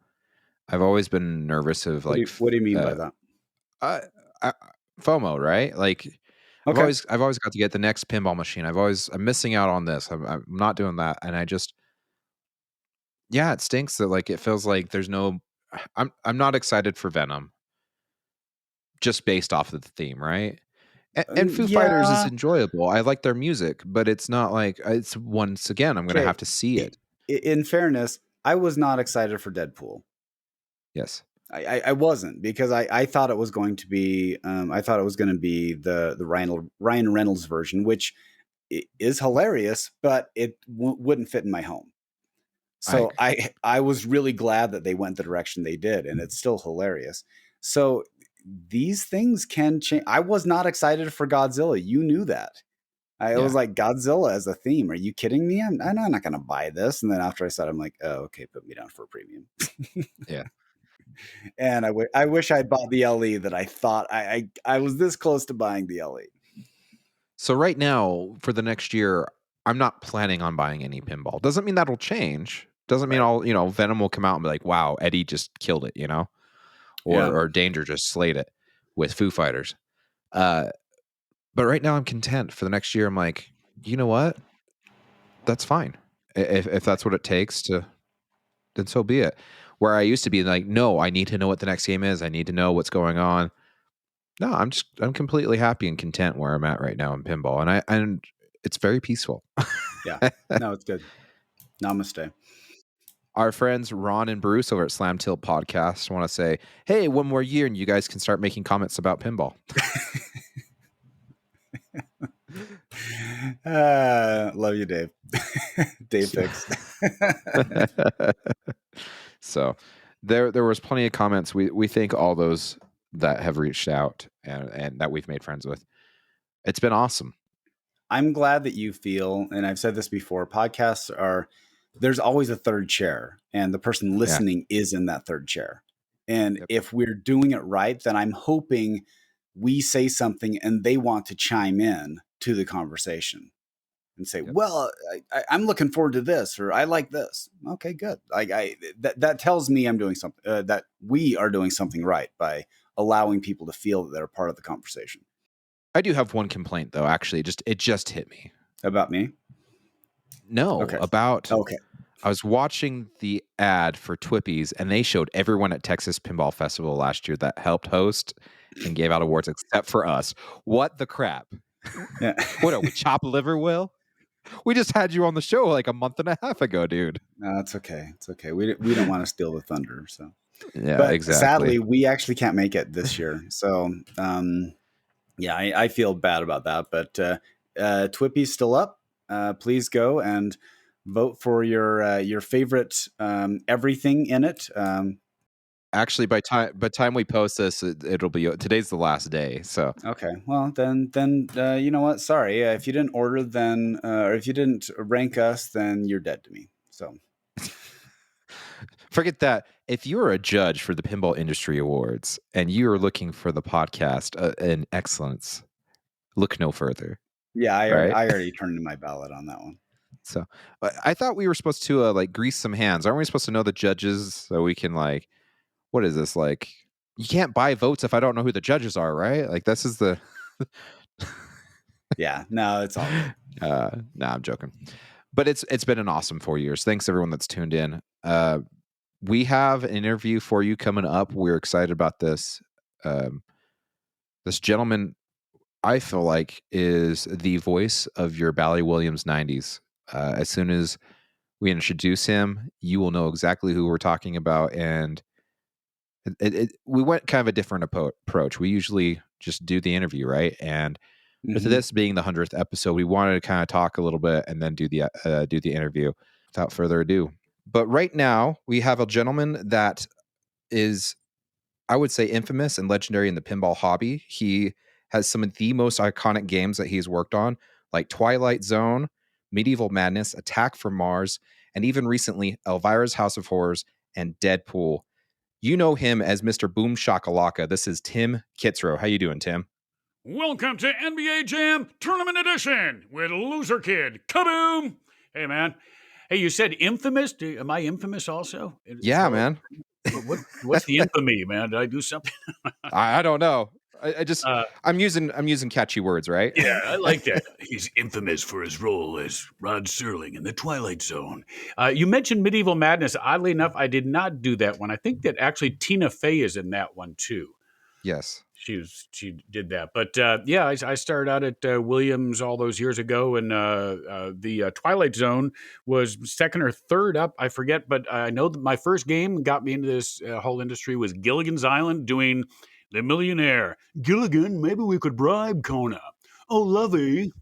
I've always been nervous of What do like you mean by that? uh, uh, FOMO, right? Like Okay. I've always got to get the next pinball machine. I'm missing out on this. I'm not doing that, and I just yeah, it stinks that like it feels like there's no. I'm not excited for Venom just based off of the theme, right? And Foo Fighters is Yeah. enjoyable. I like their music, but it's not like it's once again I'm gonna Okay. have to see it. In fairness, I was not excited for Deadpool. Yes, I wasn't, because I thought it was going to be the Ryan Reynolds version, which is hilarious, but it wouldn't fit in my home. I So agree. I was really glad that they went the direction they did, and it's still hilarious. So these things can change. I was not excited for Godzilla. You knew that. I was Yeah, like, Godzilla as a theme. Are you kidding me? I'm not going to buy this. And then after I saw it, I'm like, oh, okay, put me down for a premium. yeah. And I wish I bought the LE that I thought I was this close to buying the LE. So right now for the next year, I'm not planning on buying any pinball. Doesn't mean that'll change. Doesn't mean Right. I'll Venom will come out and be like, wow, Eddie just killed it, Yeah. or Danger just slayed it with Foo Fighters. Uh, but right now I'm content for the next year. I'm like, you know what? That's fine. If that's what it takes to, then so be it. Where I used to be like, no, I need to know what the next game is. I need to know what's going on. No, I'm completely happy and content where I'm at right now in pinball, and it's very peaceful. Yeah. No, it's good. Namaste. Our friends Ron and Bruce over at Slam Tilt Podcast want to say, hey, one more year and you guys can start making comments about pinball. Love you, Dave. Dave Fix. So there was plenty of comments. We thank all those that have reached out and that we've made friends with. It's been awesome. I'm glad that you feel, and I've said this before, podcasts there's always a third chair, and the person Yeah. listening is in that third chair. And Yep. if we're doing it right, then I'm hoping we say something and they want to chime in to the conversation and say, Yep. well, I'm looking forward to this, or I like this. Okay, good. That tells me I'm doing something, that we are doing something right by allowing people to feel that they're part of the conversation. I do have one complaint though, actually. It just hit me. About me? No, Okay. about Okay. I was watching the ad for Twippies and they showed everyone at Texas Pinball Festival last year that helped host and gave out awards except for us. What the crap? Yeah. What are we, chop liver, Will? We just had you on the show like a month and a half ago, dude. No, it's okay. It's okay. We don't want to steal the thunder. So, Yeah, but exactly. sadly, we actually can't make it this year. So, yeah, I feel bad about that. But Twippy's still up. Please go and vote for your favorite everything in it. Actually, by time we post this, it'll be today's the last day. So Okay. Well, then you know what? Sorry, if you didn't order, then or if you didn't rank us, then you're dead to me. So. forget that. If you're a judge for the Pinball Industry Awards and you are looking for the podcast in excellence, look no further. Yeah, Right. I already turned in my ballot on that one. So I thought we were supposed to like grease some hands. Aren't we supposed to know the judges so we can like, what is this like? You can't buy votes if I don't know who the judges are, right? Like this is the. Yeah, no, it's all good. Nah, I'm joking. But it's been an awesome 4 years. Thanks everyone that's tuned in. We have an interview for you coming up. We're excited about this. This gentleman, I feel like, is the voice of your Bally Williams 90s. As soon as we introduce him, you will know exactly who we're talking about. And we went kind of a different approach. We usually just do the interview, right? And with Mm-hmm. this being the 100th episode, we wanted to kind of talk a little bit and then do the interview. Without further ado, but right now we have a gentleman that is, I would say, infamous and legendary in the pinball hobby. He has some of the most iconic games that he's worked on, like Twilight Zone, Medieval Madness, Attack from Mars, and even recently Elvira's House of Horrors and Deadpool. You know him as Mr. Boom Shakalaka. This is Tim Kitzrow. How you doing, Tim? Welcome to NBA Jam Tournament Edition with Loser Kid. KaBoom! Hey, man. Hey, you said infamous? Am I infamous also? Yeah, man. What's the infamy, man? Did I do something? I don't know. I just Uh, I'm using catchy words, right? Yeah, I like that. He's infamous for his role as Rod Serling in The Twilight Zone. You mentioned Medieval Madness. Oddly enough, I did not do that one. I think that actually Tina Fey is in that one too. Yes. She did that, but yeah, I started out at Williams all those years ago, and the Twilight Zone was second or third up. I forget, but I know that my first game got me into this whole industry was Gilligan's Island doing The Millionaire. Gilligan, maybe we could bribe Kona. Oh, lovey,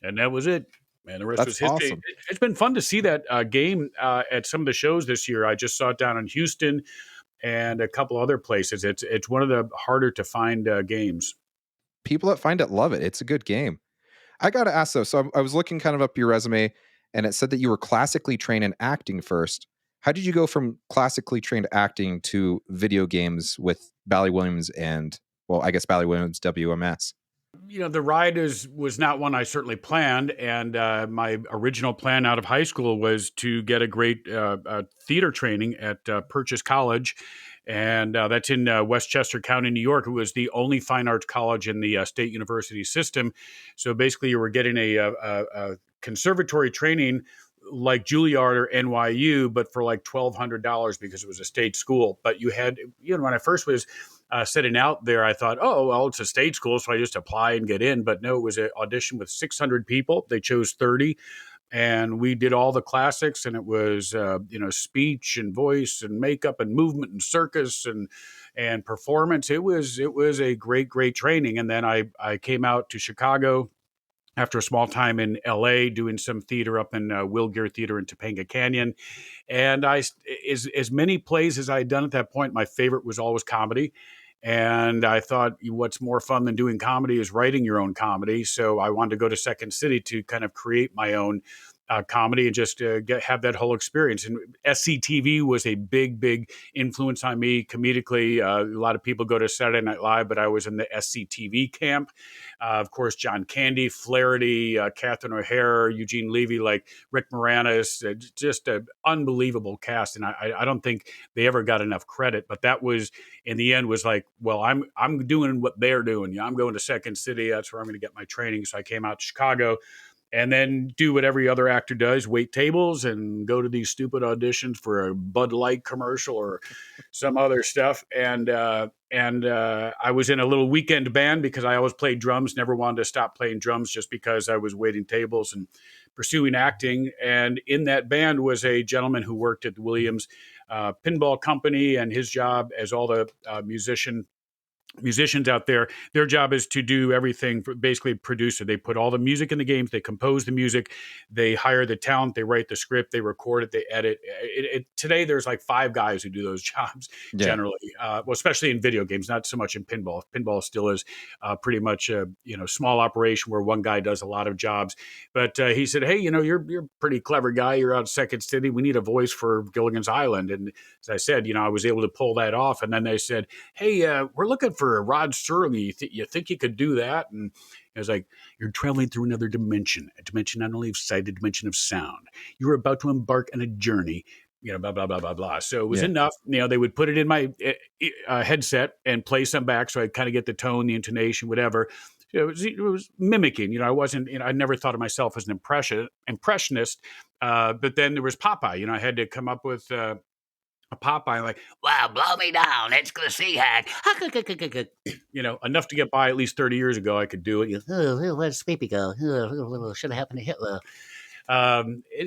and that was it. Man, the rest That's was history. awesome. It's been fun to see that game at some of the shows this year. I just saw it down in Houston and a couple other places. It's one of the harder to find games. People that find it love it. It's a good game. I got to ask though. So I was looking kind of up your resume, and it said that you were classically trained in acting first. How did you go from classically trained acting to video games with Bally Williams and, well, I guess Bally Williams WMS? The ride was not one I certainly planned, and my original plan out of high school was to get a great theater training at Purchase College, and that's in Westchester County, New York. It was the only fine arts college in the state university system. So basically, you were getting a conservatory training like Juilliard or NYU, but for like $1,200 because it was a state school. But you had, when I first was setting out there, I thought, oh, well, it's a state school, so I just apply and get in. But no, it was an audition with 600 people. They chose 30. And we did all the classics, and it was, speech and voice and makeup and movement and circus and performance. It was a great, great training. And then I came out to Chicago after a small time in LA doing some theater up in Will Gear Theater in Topanga Canyon. And as many plays as I had done at that point, my favorite was always comedy. And I thought, what's more fun than doing comedy is writing your own comedy. So I wanted to go to Second City to kind of create my own comedy and just have that whole experience. And SCTV was a big, big influence on me comedically. A lot of people go to Saturday Night Live, but I was in the SCTV camp. Of course, John Candy, Flaherty, Catherine O'Hare, Eugene Levy, like Rick Moranis, just an unbelievable cast. And I don't think they ever got enough credit. But that was, in the end, was like, well, I'm doing what they're doing. I'm going to Second City. That's where I'm going to get my training. So I came out to Chicago and then do what every other actor does, wait tables and go to these stupid auditions for a Bud Light commercial or some other stuff. And I was in a little weekend band because I always played drums, never wanted to stop playing drums just because I was waiting tables and pursuing acting. And in that band was a gentleman who worked at the Williams Pinball Company, and his job, as all the musicians out there, their job is to do everything for basically producer. They put all the music in the games, they compose the music, they hire the talent, they write the script, they record it, they edit it. Today there's like 5 guys who do those jobs generally, well, especially in video games, not so much in pinball. Pinball still is pretty much a small operation where one guy does a lot of jobs. But he said, hey, you're a pretty clever guy, you're out of Second City, we need a voice for Gilligan's Island. And as I said, I was able to pull that off. And then they said, hey, we're looking for Rod Serling. You think you could do that? And I was like, you're traveling through another dimension, a dimension not only of sight, a dimension of sound. You were about to embark on a journey, blah, blah, blah, blah, blah. So it was enough. They would put it in my headset and play some back so I'd kind of get the tone, the intonation, whatever. It was mimicking. I wasn't, I never thought of myself as an impressionist. But then there was Popeye. I had to come up with a Popeye, like, wow, blow me down. It's the sea hag. Enough to get by. At least 30 years ago, I could do it. Where's Sleepy go? Should have happened to Hitler.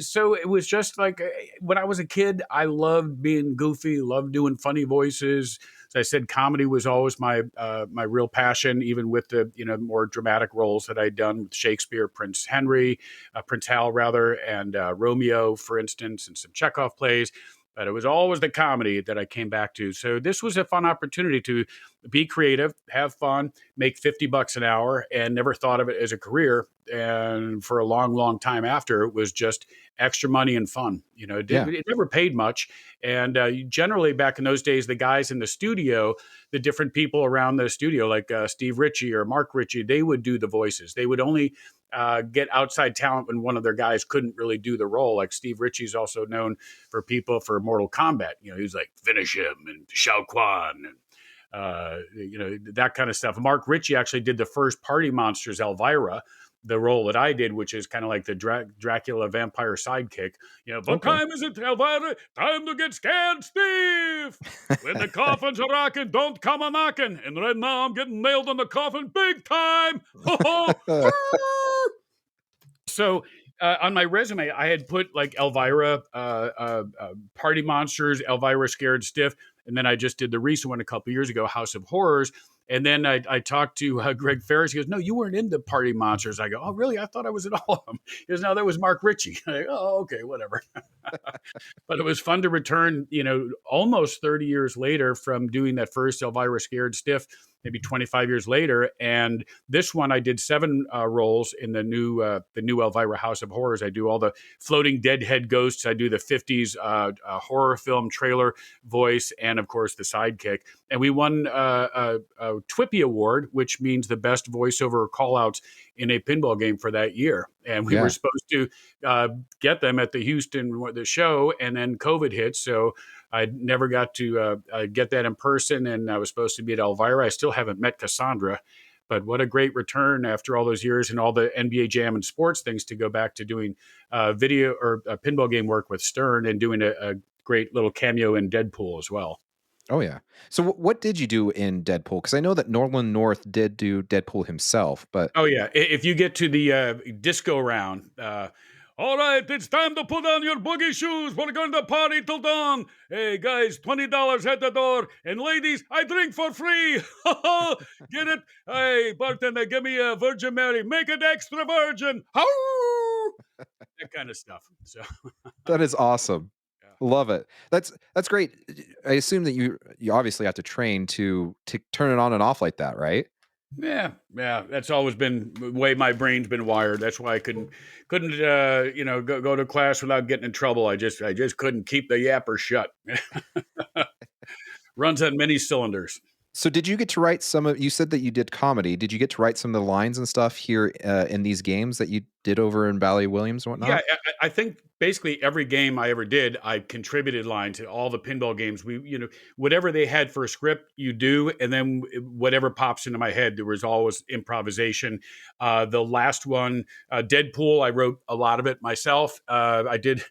So it was just like when I was a kid, I loved being goofy, loved doing funny voices. As I said, comedy was always my real passion, even with the more dramatic roles that I'd done with Shakespeare, Prince Hal rather, and Romeo, for instance, and some Chekhov plays. But it was always the comedy that I came back to. So this was a fun opportunity to be creative, have fun, make $50 an hour, and never thought of it as a career. And for a long, long time after, it was just extra money and fun. Yeah. It never paid much. And generally, back in those days, the guys in the studio, the different people around the studio, like Steve Ritchie or Mark Ritchie, they would do the voices. They would only get outside talent when one of their guys couldn't really do the role. Like Steve Ritchie's also known for Mortal Kombat. He was like, finish him, and Shao Kahn, and that kind of stuff. Mark Ritchie actually did the first Party Monsters Elvira, the role that I did, which is kind of like the Dracula vampire sidekick. What time is it, Elvira? Time to get scared, Steve. When the coffins are rocking, don't come a knocking. And right now I'm getting nailed on the coffin big time. So on my resume, I had put like Elvira, Party Monsters, Elvira Scared Stiff. And then I just did the recent one a couple years ago, House of Horrors. And then I talked to Greg Ferris. He goes, no, you weren't in the Party Monsters. I go, oh, really? I thought I was in all of them. He goes, no, that was Mark Ritchie. I go, oh, okay, whatever. But it was fun to return, almost 30 years later from doing that first Elvira Scared Stiff, maybe 25 years later. And this one, I did 7 roles in the new Elvira House of Horrors. I do all the floating deadhead ghosts. I do the 50s horror film trailer voice, and of course the sidekick. And we won a TWIPY Award, which means the best voiceover callouts in a pinball game for that year. And we were supposed to get them at the the show, and then COVID hit. So I never got to get that in person, and I was supposed to be at Elvira. I still haven't met Cassandra, but what a great return after all those years and all the NBA Jam and sports things to go back to doing video or pinball game work with Stern, and doing a great little cameo in Deadpool as well. Oh, yeah. So what did you do in Deadpool? Because I know that Norland North did do Deadpool himself, but... Oh, yeah. If you get to the disco round, all right, it's time to put on your boogie shoes. We're going to party till dawn. Hey, guys, $20 at the door. And ladies, I drink for free. Get it? Hey, bartender, give me a Virgin Mary. Make it extra virgin. That kind of stuff. So that is awesome. Love it. That's great. I assume that you obviously have to train to turn it on and off like that, right? Yeah. That's always been the way my brain's been wired. That's why I couldn't go to class without getting in trouble. I just couldn't keep the yapper shut. Runs on many cylinders. So did you get to write you said that you did comedy. Did you get to write some of the lines and stuff here in these games that you did over in Bally Williams and whatnot? Yeah, I think basically every game I ever did, I contributed lines to all the pinball games. Whatever they had for a script, you do, and then whatever pops into my head, there was always improvisation. The last one, Deadpool, I wrote a lot of it myself. I did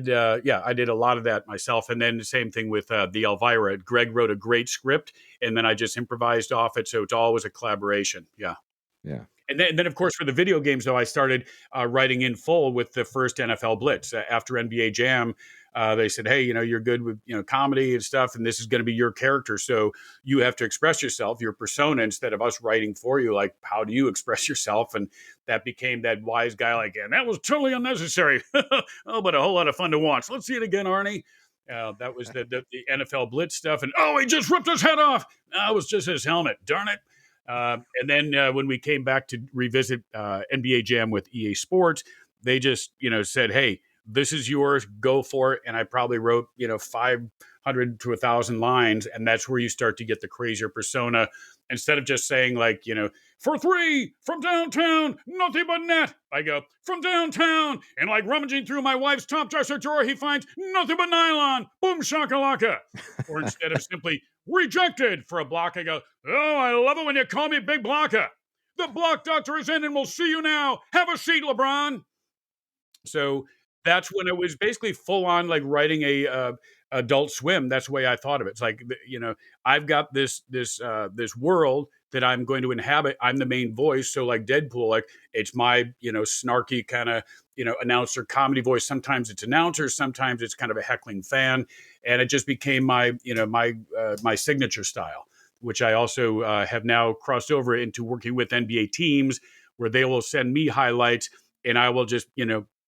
a lot of that myself. And then the same thing with the Elvira. Greg wrote a great script, and then I just improvised off it. So it's always a collaboration. Yeah. Yeah. And then, of course, for the video games, though, I started writing in full with the first NFL Blitz. After NBA Jam, they said, hey, you're good with, comedy and stuff, and this is going to be your character. So you have to express yourself, your persona, instead of us writing for you. Like, how do you express yourself? And that became that wise guy like, and that was totally unnecessary. Oh, but a whole lot of fun to watch. Let's see it again, Arnie. That was the NFL Blitz stuff. And, oh, he just ripped his head off. No, it was just his helmet. Darn it. And then when we came back to revisit NBA Jam with EA Sports, they just, said, hey, this is yours, go for it. And I probably wrote, 500 to 1,000 lines. And that's where you start to get the crazier persona. Instead of just saying like, for 3 from downtown, nothing but net. I go, from downtown. And like rummaging through my wife's top dresser drawer, he finds nothing but nylon. Boom shakalaka. Or instead of simply rejected for a block, I go, oh, I love it when you call me Big Blocker. The block doctor is in and we'll see you now. Have a seat, LeBron. So that's when it was basically full on like writing a Adult Swim. That's the way I thought of it. It's like, I've got this world that I'm going to inhabit. I'm the main voice. So like Deadpool, like it's my, snarky kind of, announcer comedy voice. Sometimes it's announcer, sometimes it's kind of a heckling fan. And it just became my, my signature style, which I also have now crossed over into working with NBA teams where they will send me highlights and I will just,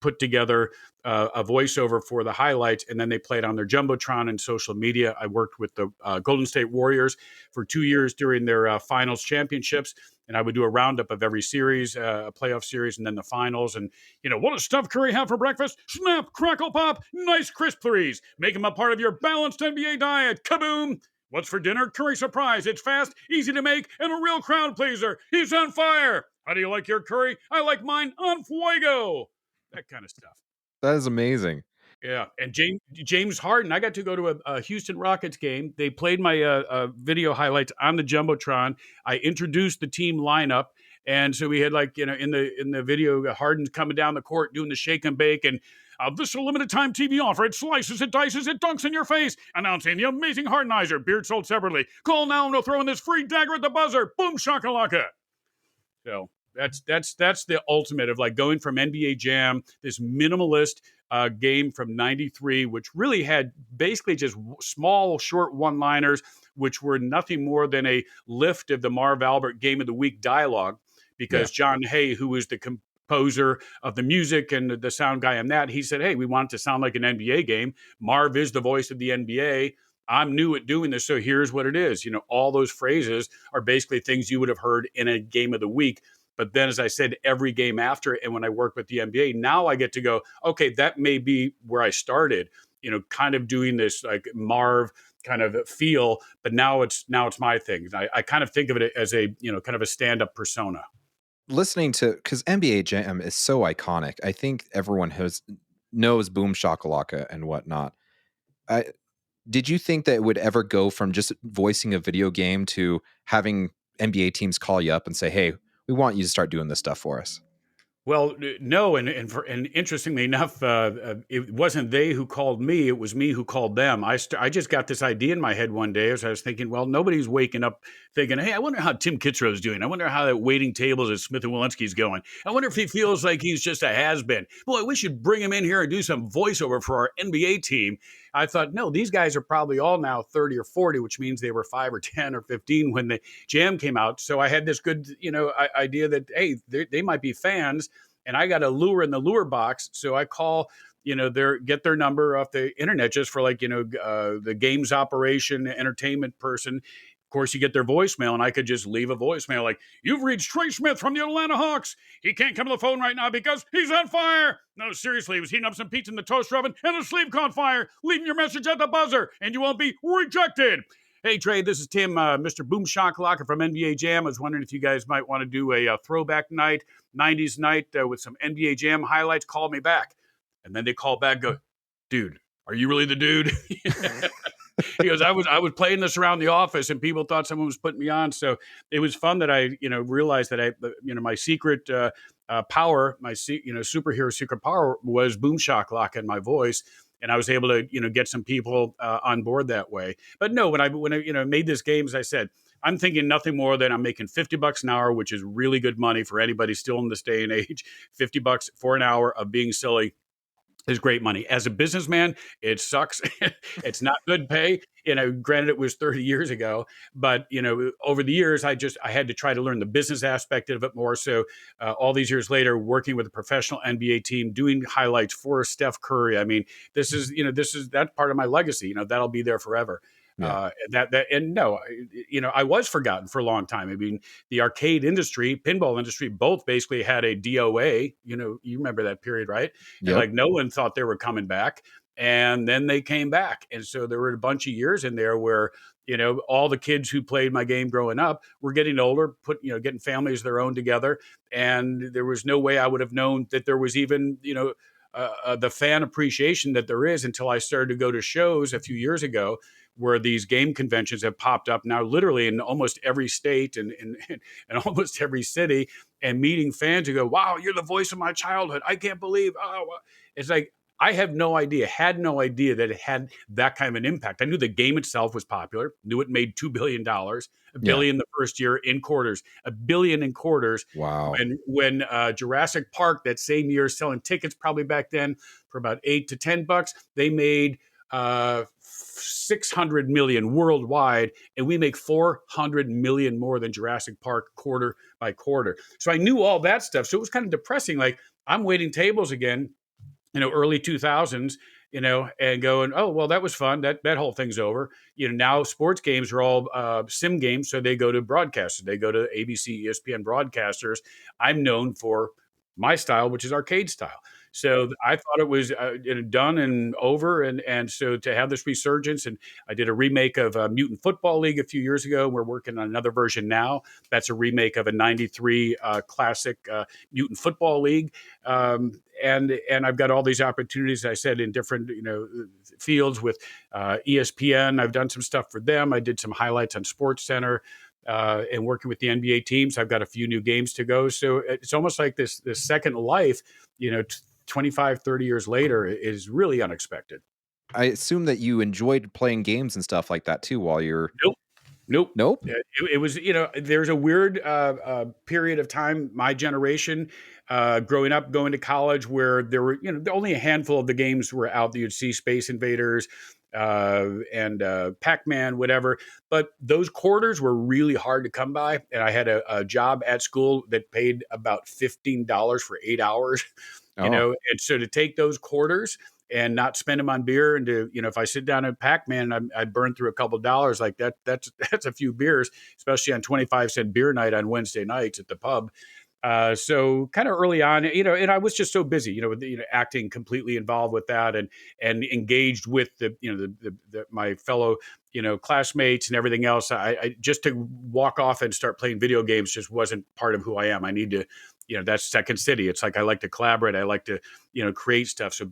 put together a voiceover for the highlights, and then they played on their Jumbotron and social media. I worked with the Golden State Warriors for 2 years during their finals championships, and I would do a roundup of every series, a playoff series, and then the finals. And, what does Steph Curry have for breakfast? Snap, crackle, pop, nice crisp threes. Make him a part of your balanced NBA diet. KaBoom! What's for dinner? Curry surprise. It's fast, easy to make, and a real crowd pleaser. He's on fire. How do you like your curry? I like mine on fuego. That kind of stuff. That is amazing. Yeah, and James Harden, I got to go to a Houston Rockets game. They played my video highlights on the Jumbotron. I introduced the team lineup, and so we had in the video, Harden's coming down the court doing the shake and bake, and this is a limited time TV offer. It slices, it dices, it dunks in your face. Announcing the amazing Hardenizer, beard sold separately. Call now and we'll throw in this free dagger at the buzzer. Boom shakalaka. So that's the ultimate of going from NBA Jam, this minimalist game from '93, which really had basically just small, short one-liners, which were nothing more than a lift of the Marv Albert Game of the Week dialogue, because John Hay, who was the composer of the music and the sound guy on that, he said, hey, we want it to sound like an NBA game. Marv is the voice of the NBA. I'm new at doing this, so here's what it is. All those phrases are basically things you would have heard in a Game of the Week. But then, as I said, every game after, and when I work with the NBA, now I get to go, okay, that may be where I started, kind of doing this like Marv kind of feel, but now it's my thing. I kind of think of it as a, kind of a stand-up persona. Listening to, because NBA Jam is so iconic. I think everyone knows Boom Shakalaka and whatnot. Did you think that it would ever go from just voicing a video game to having NBA teams call you up and say, hey, we want you to start doing this stuff for us? Well, no, and interestingly enough, it wasn't they who called me; it was me who called them. I just got this idea in my head one day as I was thinking, well, nobody's waking up thinking, hey, I wonder how Tim Kitzrow is doing. I wonder how that waiting tables at Smith and Walensky's going. I wonder if he feels like he's just a has-been. Boy, we should bring him in here and do some voiceover for our NBA team. I thought, no, these guys are probably all now 30 or 40, which means they were 5 or 10 or 15 when the Jam came out. So I had this good, idea that, hey, they might be fans. And I got a lure in the lure box. So I call, get their number off the internet just for the games operation, entertainment person. Of course, you get their voicemail, and I could just leave a voicemail like, you've reached Trey Smith from the Atlanta Hawks. He can't come to the phone right now because he's on fire. No, seriously, he was heating up some pizza in the toaster oven, and his sleeve caught fire. Leaving your message at the buzzer, and you won't be rejected. Hey, Trey, this is Tim, Mr. Boom Shakalaka from NBA Jam. I was wondering if you guys might want to do a throwback night, 90s night with some NBA Jam highlights. Call me back. And then they call back, go, dude, are you really the dude? He goes, I was playing this around the office and people thought someone was putting me on. So it was fun that I, realized that my secret power, my superhero secret power was Boom Shakalaka in my voice. And I was able to, get some people on board that way. But no, when I made this game, as I said, I'm thinking nothing more than I'm making $50 an hour, which is really good money for anybody still in this day and age. $50 for an hour of being silly is great money. As a businessman, it sucks. It's not good pay. Granted, it was 30 years ago, but over the years, I had to try to learn the business aspect of it more. So all these years later, working with a professional NBA team, doing highlights for Steph Curry. I mean, this is that part of my legacy. That'll be there forever. Yeah. I was forgotten for a long time. I mean, the arcade industry, pinball industry, both basically had a DOA. You remember that period, right? Yep. And no one thought they were coming back, and then they came back. And so there were a bunch of years in there where all the kids who played my game growing up were getting older, getting families of their own together, and there was no way I would have known that there was even the fan appreciation that there is until I started to go to shows a few years ago, where these game conventions have popped up now literally in almost every state and almost every city, and meeting fans who go, wow, you're the voice of my childhood. I can't believe, it's like, I had no idea that it had that kind of an impact. I knew the game itself was popular, knew it made $2 billion, $1 billion the first year in quarters, $1 billion in quarters. Wow. When Jurassic Park that same year, selling tickets probably back then for about $8 to $10, they made 600 million worldwide, and we make 400 million more than Jurassic Park quarter by quarter. So I knew all that stuff. So it was kind of depressing. Like, I'm waiting tables again early 2000s, and going, oh, well, that was fun. That whole thing's over. Now sports games are all sim games. So they go to broadcasters. They go to ABC, ESPN broadcasters. I'm known for my style, which is arcade style. So I thought it was done and over. And so to have this resurgence, and I did a remake of Mutant Football League a few years ago. We're working on another version now. That's a remake of a 93 classic Mutant Football League. And I've got all these opportunities, I said, in different fields with ESPN. I've done some stuff for them. I did some highlights on Sports Center. And working with the NBA teams, I've got a few new games to go. So it's almost like this second life, 25, 30 years later is really unexpected. I assume that you enjoyed playing games and stuff like that too while you're... Nope. It was, there's a weird period of time, my generation, growing up, going to college, where there were, only a handful of the games were out that you'd see: Space Invaders and Pac-Man, whatever. But those quarters were really hard to come by. And I had a job at school that paid about $15 for 8 hours, and so to take those quarters and not spend them on beer, and to, if I sit down at Pac-Man, I burn through a couple dollars like that. That's a few beers, especially on 25-cent beer night on Wednesday nights at the pub. So kind of early on, and I was just so busy, with acting, completely involved with that, and engaged with my fellow, classmates and everything else. I just to walk off and start playing video games just wasn't part of who I am. I need to, that's Second City. It's like I like to collaborate. I like to, create stuff. So,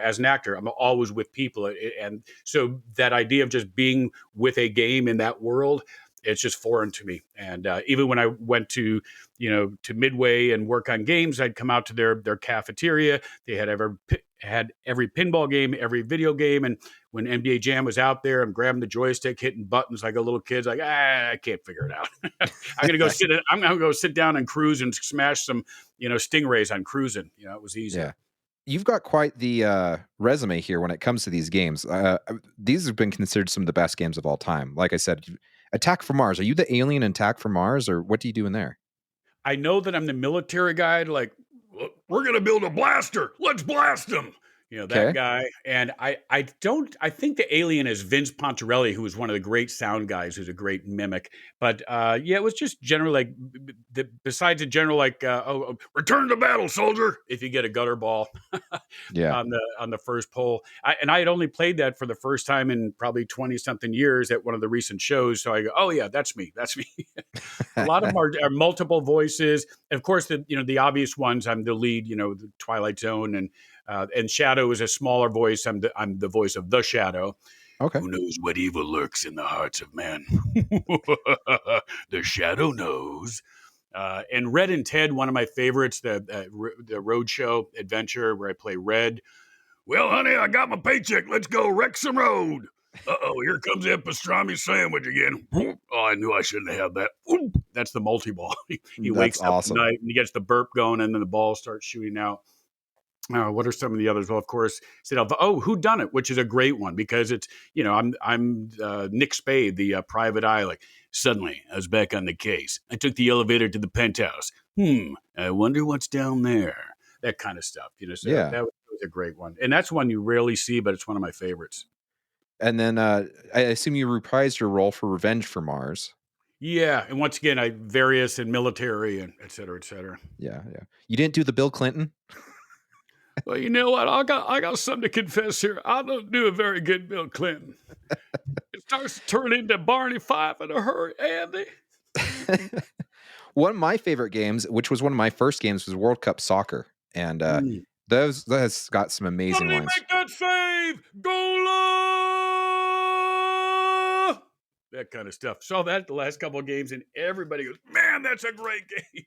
as an actor, I'm always with people. And so that idea of just being with a game in that world, it's just foreign to me. And even when I went to, to Midway and work on games, I'd come out to their cafeteria. They had every pinball game, every video game. And when NBA Jam was out there, I'm grabbing the joystick, hitting buttons like a little kid. Like, I can't figure it out. I'm gonna go sit down and cruise and smash some, stingrays on cruising. It was easy. Yeah. You've got quite the resume here when it comes to these games. These have been considered some of the best games of all time. Like I said, Attack from Mars. Are you the alien in Attack from Mars, or what do you do in there? I know that I'm the military guy. Like, we're going to build a blaster. Let's blast them. That guy. And I think the alien is Vince Pontarelli, who was one of the great sound guys, who's a great mimic. But it was just generally like, besides a general like, return to battle, soldier, if you get a gutter ball on the first pole. I had only played that for the first time in probably 20 something years at one of the recent shows. So I go, oh yeah, that's me. A lot of them are multiple voices. And of course, the obvious ones, I'm the lead, the Twilight Zone, and Shadow is a smaller voice. I'm the voice of the Shadow. Okay. Who knows what evil lurks in the hearts of man? The Shadow knows. And Red and Ted, one of my favorites, the roadshow adventure where I play Red. Well, honey, I got my paycheck. Let's go wreck some road. Uh-oh, here comes that pastrami sandwich again. Oh, I knew I shouldn't have that. That's the multi-ball. He wakes up at night and he gets the burp going, and then the ball starts shooting out. What are some of the others? Well, of course, Who Done It, which is a great one because it's, I'm Nick Spade, the private eye. Like, suddenly, I was back on the case. I took the elevator to the penthouse. I wonder what's down there. That kind of stuff, So that was a great one, and that's one you rarely see, but it's one of my favorites. And then I assume you reprised your role for Revenge for Mars. Yeah, and once again, various in military and et cetera, et cetera. Yeah. You didn't do the Bill Clinton? Well, you know what? I got something to confess here. I don't do a very good Bill Clinton. It starts to turn into Barney Fife in a hurry, Andy. One of my favorite games, which was one of my first games, was World Cup Soccer, and that has got some amazing lines. Make that save, goal! That kind of stuff. Saw that the last couple of games, and everybody goes, "Man, that's a great game."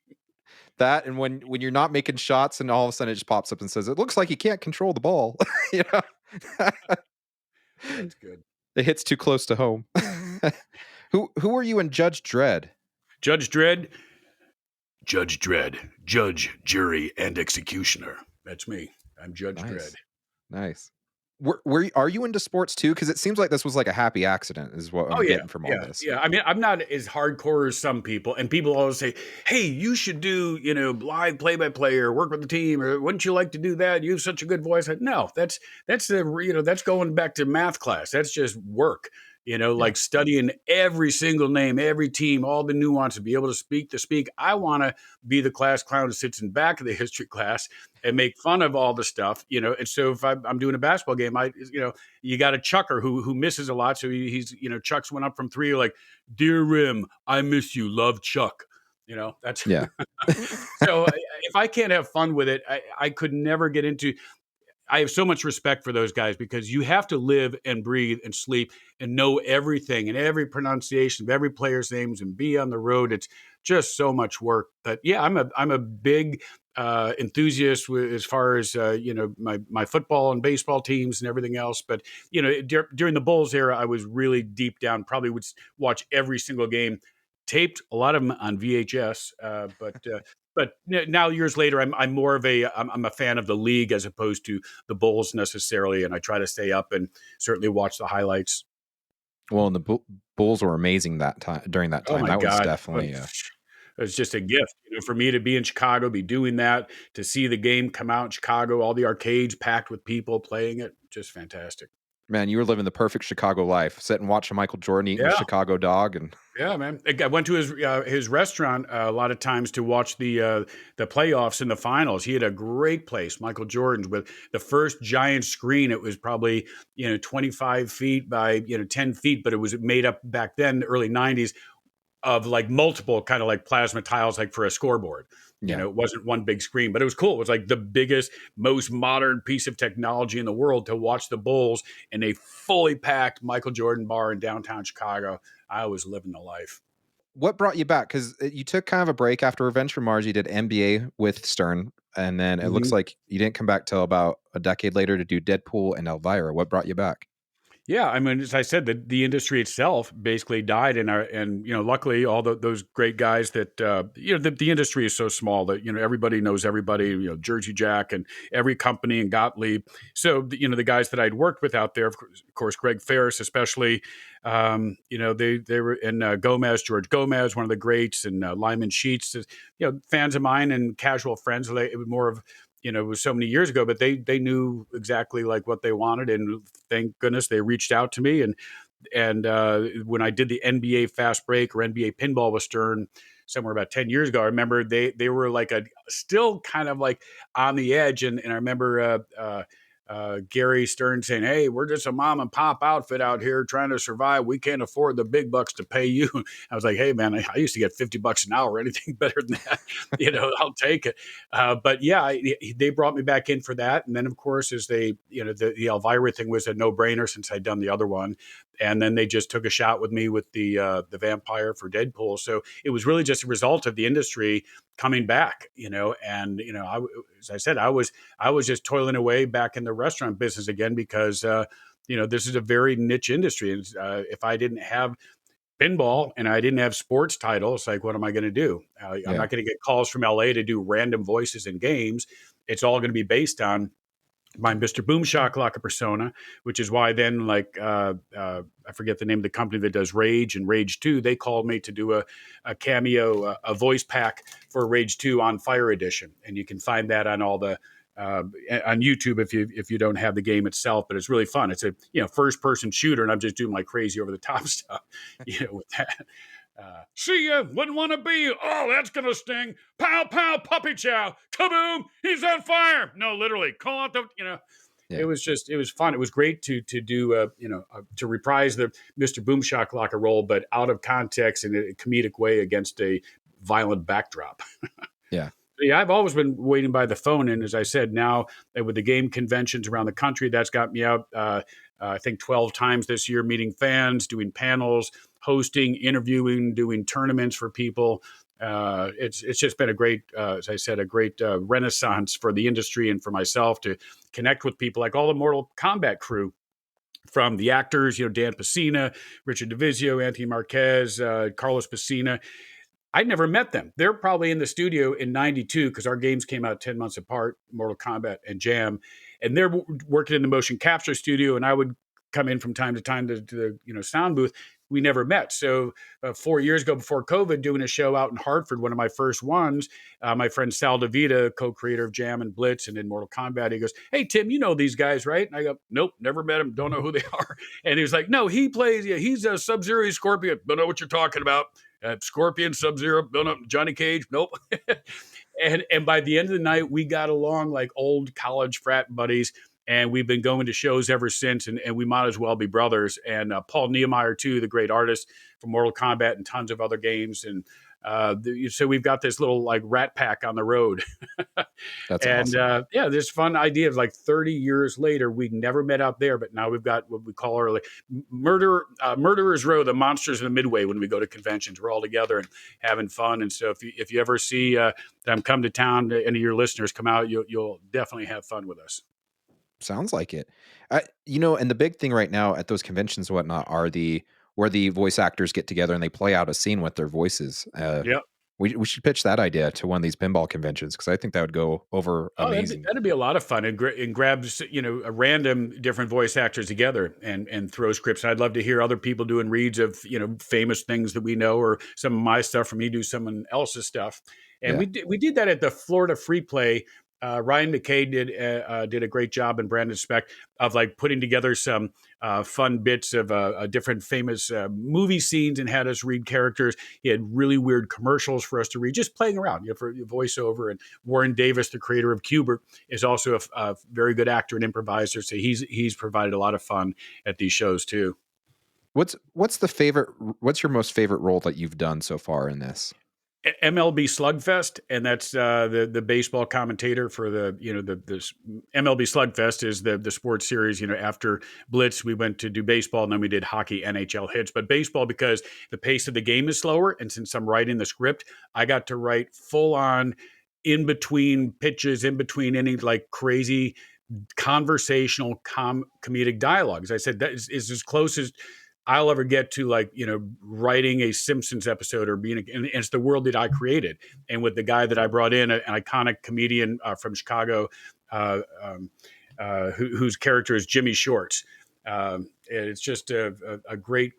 That, and when you're not making shots and all of a sudden it just pops up and says, it looks like you can't control the ball. That's good. It hits too close to home. Who are you in Judge Dredd? Judge Dredd, judge, jury, and executioner. That's me. I'm Judge Dredd. Nice. Are you into sports too? Because it seems like this was like a happy accident, is what Oh I'm yeah, getting from all yeah, this. yeah. I mean, I'm not as hardcore as some people, and people always say, "Hey, you should do, live play-by-play or work with the team, or wouldn't you like to do that? You have such a good voice." No, that's going back to math class. That's just work. Yeah. Like studying every single name, every team, all the nuances, be able to speak. I want to be the class clown who sits in back of the history class and make fun of all the stuff. And so if I'm doing a basketball game, you got a chucker who misses a lot. So he's Chuck's went up from three, like, "Dear Rim, I miss you, love Chuck." That's Yeah. so if I can't have fun with it, I could never get into. I have so much respect for those guys because you have to live and breathe and sleep and know everything and every pronunciation of every player's names and be on the road. It's just so much work. But yeah, I'm a big enthusiast as far as my football and baseball teams and everything else. But during the Bulls era, I was really deep down. Probably would watch every single game, taped a lot of them on VHS. But now years later, I'm more of I'm a fan of the league as opposed to the Bulls necessarily, and I try to stay up and certainly watch the highlights. Well, and the Bulls were amazing that time. During that Oh time, my that was God. definitely It's just a gift, for me to be in Chicago, be doing that, to see the game come out in Chicago, all the arcades packed with people playing it. Just fantastic. man. You were living the perfect Chicago life, sitting watching Michael Jordan eating a Yeah. Chicago dog, and Yeah, man. I went to his restaurant a lot of times to watch the playoffs and the finals. He had a great place, Michael Jordan's, with the first giant screen. It was probably 25 feet by 10 feet, but it was made up back then, the early 90s, of like multiple kind of like plasma tiles, like for a scoreboard. yeah. It wasn't one big screen, but it was cool. It was like the biggest, most modern piece of technology in the world to watch the Bulls in a fully packed Michael Jordan bar in downtown Chicago. I was living the life. What brought you back? Because you took kind of a break after Revenge from Mars. You did NBA with Stern, and then it looks Mhm. like you didn't come back till about a decade later to do Deadpool and Elvira. What brought you back? Yeah, I mean, as I said, the industry itself basically died, and luckily all those great guys that the industry is so small that everybody knows everybody. Jersey Jack and every company and Gottlieb. So the guys that I'd worked with out there, of course, Greg Ferris especially. They were in George Gomez, one of the greats, and Lyman Sheets. Fans of mine and casual friends. It was more of it was so many years ago, but they knew exactly like what they wanted, and thank goodness they reached out to me. And when I did the NBA Fast Break or NBA Pinball with Stern somewhere about 10 years ago, I remember they were like still kind of like on the edge, and I remember Gary Stern saying, "Hey, we're just a mom and pop outfit out here trying to survive. We can't afford the big bucks to pay you." I was like, "Hey, man, I used to get $50 an hour. Anything better than that, I'll take it." But yeah, they brought me back in for that, and then of course, as the Elvira thing was a no brainer since I'd done the other one, and then they just took a shot with me with the vampire for Deadpool. So it was really just a result of the industry coming back, and as I said, I was just toiling away back in the restaurant business again because this is a very niche industry, and if I didn't have pinball and I didn't have sports titles, like what am I going to do? I'm Yeah. not going to get calls from LA to do random voices in games. It's all going to be based on my Mr. Boom Shakalaka persona, which is why then, like, I forget the name of the company that does Rage and Rage 2, they called me to do a cameo, a voice pack for Rage 2 on Fire Edition. And you can find that on all the, on YouTube if you don't have the game itself, but it's really fun. It's a first person shooter, and I'm just doing like crazy over the top stuff, with that. See ya, wouldn't want to be. Oh, that's gonna sting. Pow, pow, puppy chow. KaBoom, he's on fire. No, literally, call out Yeah. it was fun. It was great to do, to reprise the Mr. Boom Shakalaka role, but out of context in a comedic way against a violent backdrop. Yeah. Yeah, I've always been waiting by the phone, and as I said, now with the game conventions around the country, that's got me out. I think 12 times this year, meeting fans, doing panels, hosting, interviewing, doing tournaments for people. It's just been a great, as I said, a great renaissance for the industry and for myself to connect with people like all the Mortal Kombat crew. From the actors, Dan Pacina, Richard DeVizio, Anthony Marquez, Carlos Pacina. I never met them. They're probably in the studio in '92 because our games came out 10 months apart, Mortal Kombat and Jam. and they're working in the motion capture studio, and I would come in from time to time to the sound booth. We never met. So 4 years ago, before COVID, doing a show out in Hartford, one of my first ones, my friend Sal DeVita, co-creator of Jam and Blitz and in Mortal Kombat, he goes, "Hey Tim, you know these guys, right?" And I go, "Nope, never met him, don't know who they are." And he was like, "No, he plays. Yeah, he's a Sub-Zero, Scorpion. Don't know what you're talking about. Scorpion, Sub-Zero. Don't know Johnny Cage. Nope." And by the end of the night, we got along like old college frat buddies. And we've been going to shows ever since, and we might as well be brothers. And Paul Niemeyer, too, the great artist from Mortal Kombat and tons of other games. And so we've got this little like rat pack on the road. That's And awesome. yeah, this fun idea of like 30 years later, we never met out there, but now we've got what we call our like murderers row, the monsters in the midway. When we go to conventions, we're all together and having fun. And so if you ever see them come to town, any of your listeners come out, you'll definitely have fun with us. Sounds like it. And the big thing right now at those conventions and whatnot are where the voice actors get together and they play out a scene with their voices. Yep. We should pitch that idea to one of these pinball conventions because I think that would go over Oh, amazing. that'd be a lot of fun, and grabs a random different voice actors together and throw scripts. I'd love to hear other people doing reads of famous things that we know, or some of my stuff from me do someone else's stuff. And Yeah. we did that at the Florida Free Play. Ryan McKay did a great job, and Brandon Speck, of like putting together some fun bits of different famous movie scenes and had us read characters. He had really weird commercials for us to read, just playing around, for voiceover. And Warren Davis, the creator of Qbert, is also a very good actor and improviser. So he's provided a lot of fun at these shows too. What's your most favorite role that you've done so far in this? MLB Slugfest, and that's the baseball commentator for the this MLB Slugfest is the sports series. After Blitz, we went to do baseball, and then we did hockey, NHL hits. But baseball, because the pace of the game is slower, and since I'm writing the script, I got to write full on in between pitches, in between any like crazy conversational comedic dialogues. I said that is as close as I'll ever get to writing a Simpsons episode or and it's the world that I created. And with the guy that I brought in, an iconic comedian from Chicago, whose character is Jimmy Shorts. It's just a great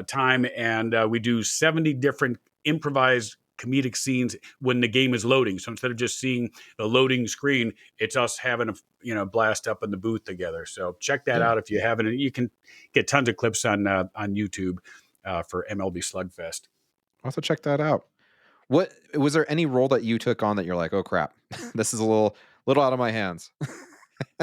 time. And we do 70 different improvised comedic scenes when the game is loading. So instead of just seeing the loading screen, it's us having a blast up in the booth together. So check that out if you haven't. And you can get tons of clips on YouTube for MLB Slugfest. I'll also check that out. What was there any role that you took on that you're like, oh crap, this is a little out of my hands?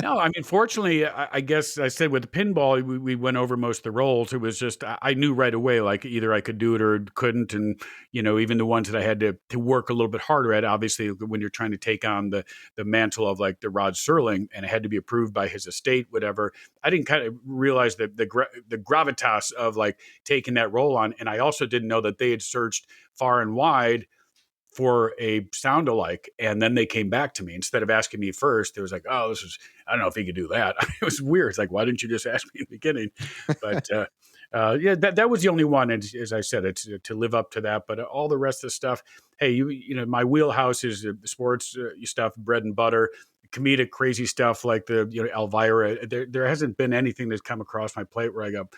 No, I mean, fortunately, I guess I said with the pinball, we went over most of the roles. It was just, I knew right away, like either I could do it or couldn't. And, even the ones that I had to work a little bit harder at, obviously, when you're trying to take on the mantle of like the Rod Serling, and it had to be approved by his estate, whatever, I didn't kind of realize that the gravitas of like taking that role on. And I also didn't know that they had searched far and wide for a sound alike, and then they came back to me instead of asking me first. It was like, oh, I don't know if he could do that. It was weird. It's like, why didn't you just ask me in the beginning? But yeah, that was the only one. And as I said, it's to live up to that. But all the rest of the stuff, hey, my wheelhouse is the sports stuff, bread and butter, comedic, crazy stuff like the Elvira. There hasn't been anything that's come across my plate where I go,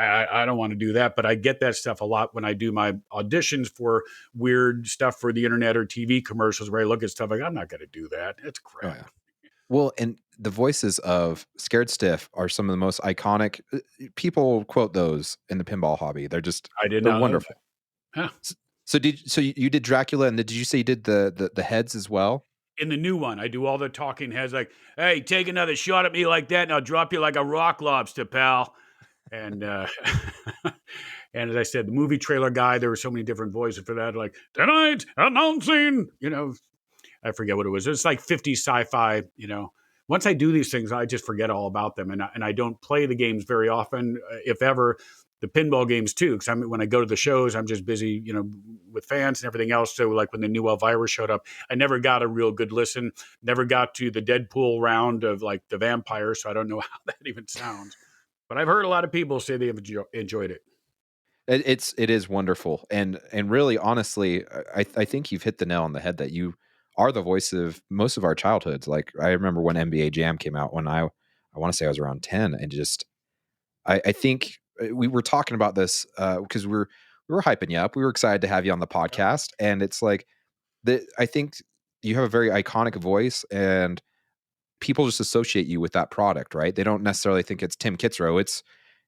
I don't want to do that, but I get that stuff a lot when I do my auditions for weird stuff for the internet or TV commercials where I look at stuff like, I'm not going to do that. It's crap. Oh, yeah. Well, and the voices of Scared Stiff are some of the most iconic. People quote those in the pinball hobby. They're Not wonderful. Huh. So you did Dracula, and did you say you did the heads as well? In the new one, I do all the talking heads like, hey, take another shot at me like that and I'll drop you like a rock lobster, pal. And and as I said, the movie trailer guy, there were so many different voices for that. Like, tonight, announcing, I forget what it was. It's like 50 sci-fi, Once I do these things, I just forget all about them. And I don't play the games very often, if ever. The pinball games too, because when I go to the shows, I'm just busy, with fans and everything else. So like when the new Elvira showed up, I never got a real good listen. Never got to the Deadpool round of like the vampire, so I don't know how that even sounds. But I've heard a lot of people say they have enjoyed it. It is wonderful, and really, honestly, I think you've hit the nail on the head that you are the voice of most of our childhoods. Like I remember when NBA Jam came out when I want to say I was around 10, and just I think we were talking about this because we were hyping you up. We were excited to have you on the podcast, and it's like I think you have a very iconic voice, and people just associate you with that product, right? They don't necessarily think it's Tim Kitzrow.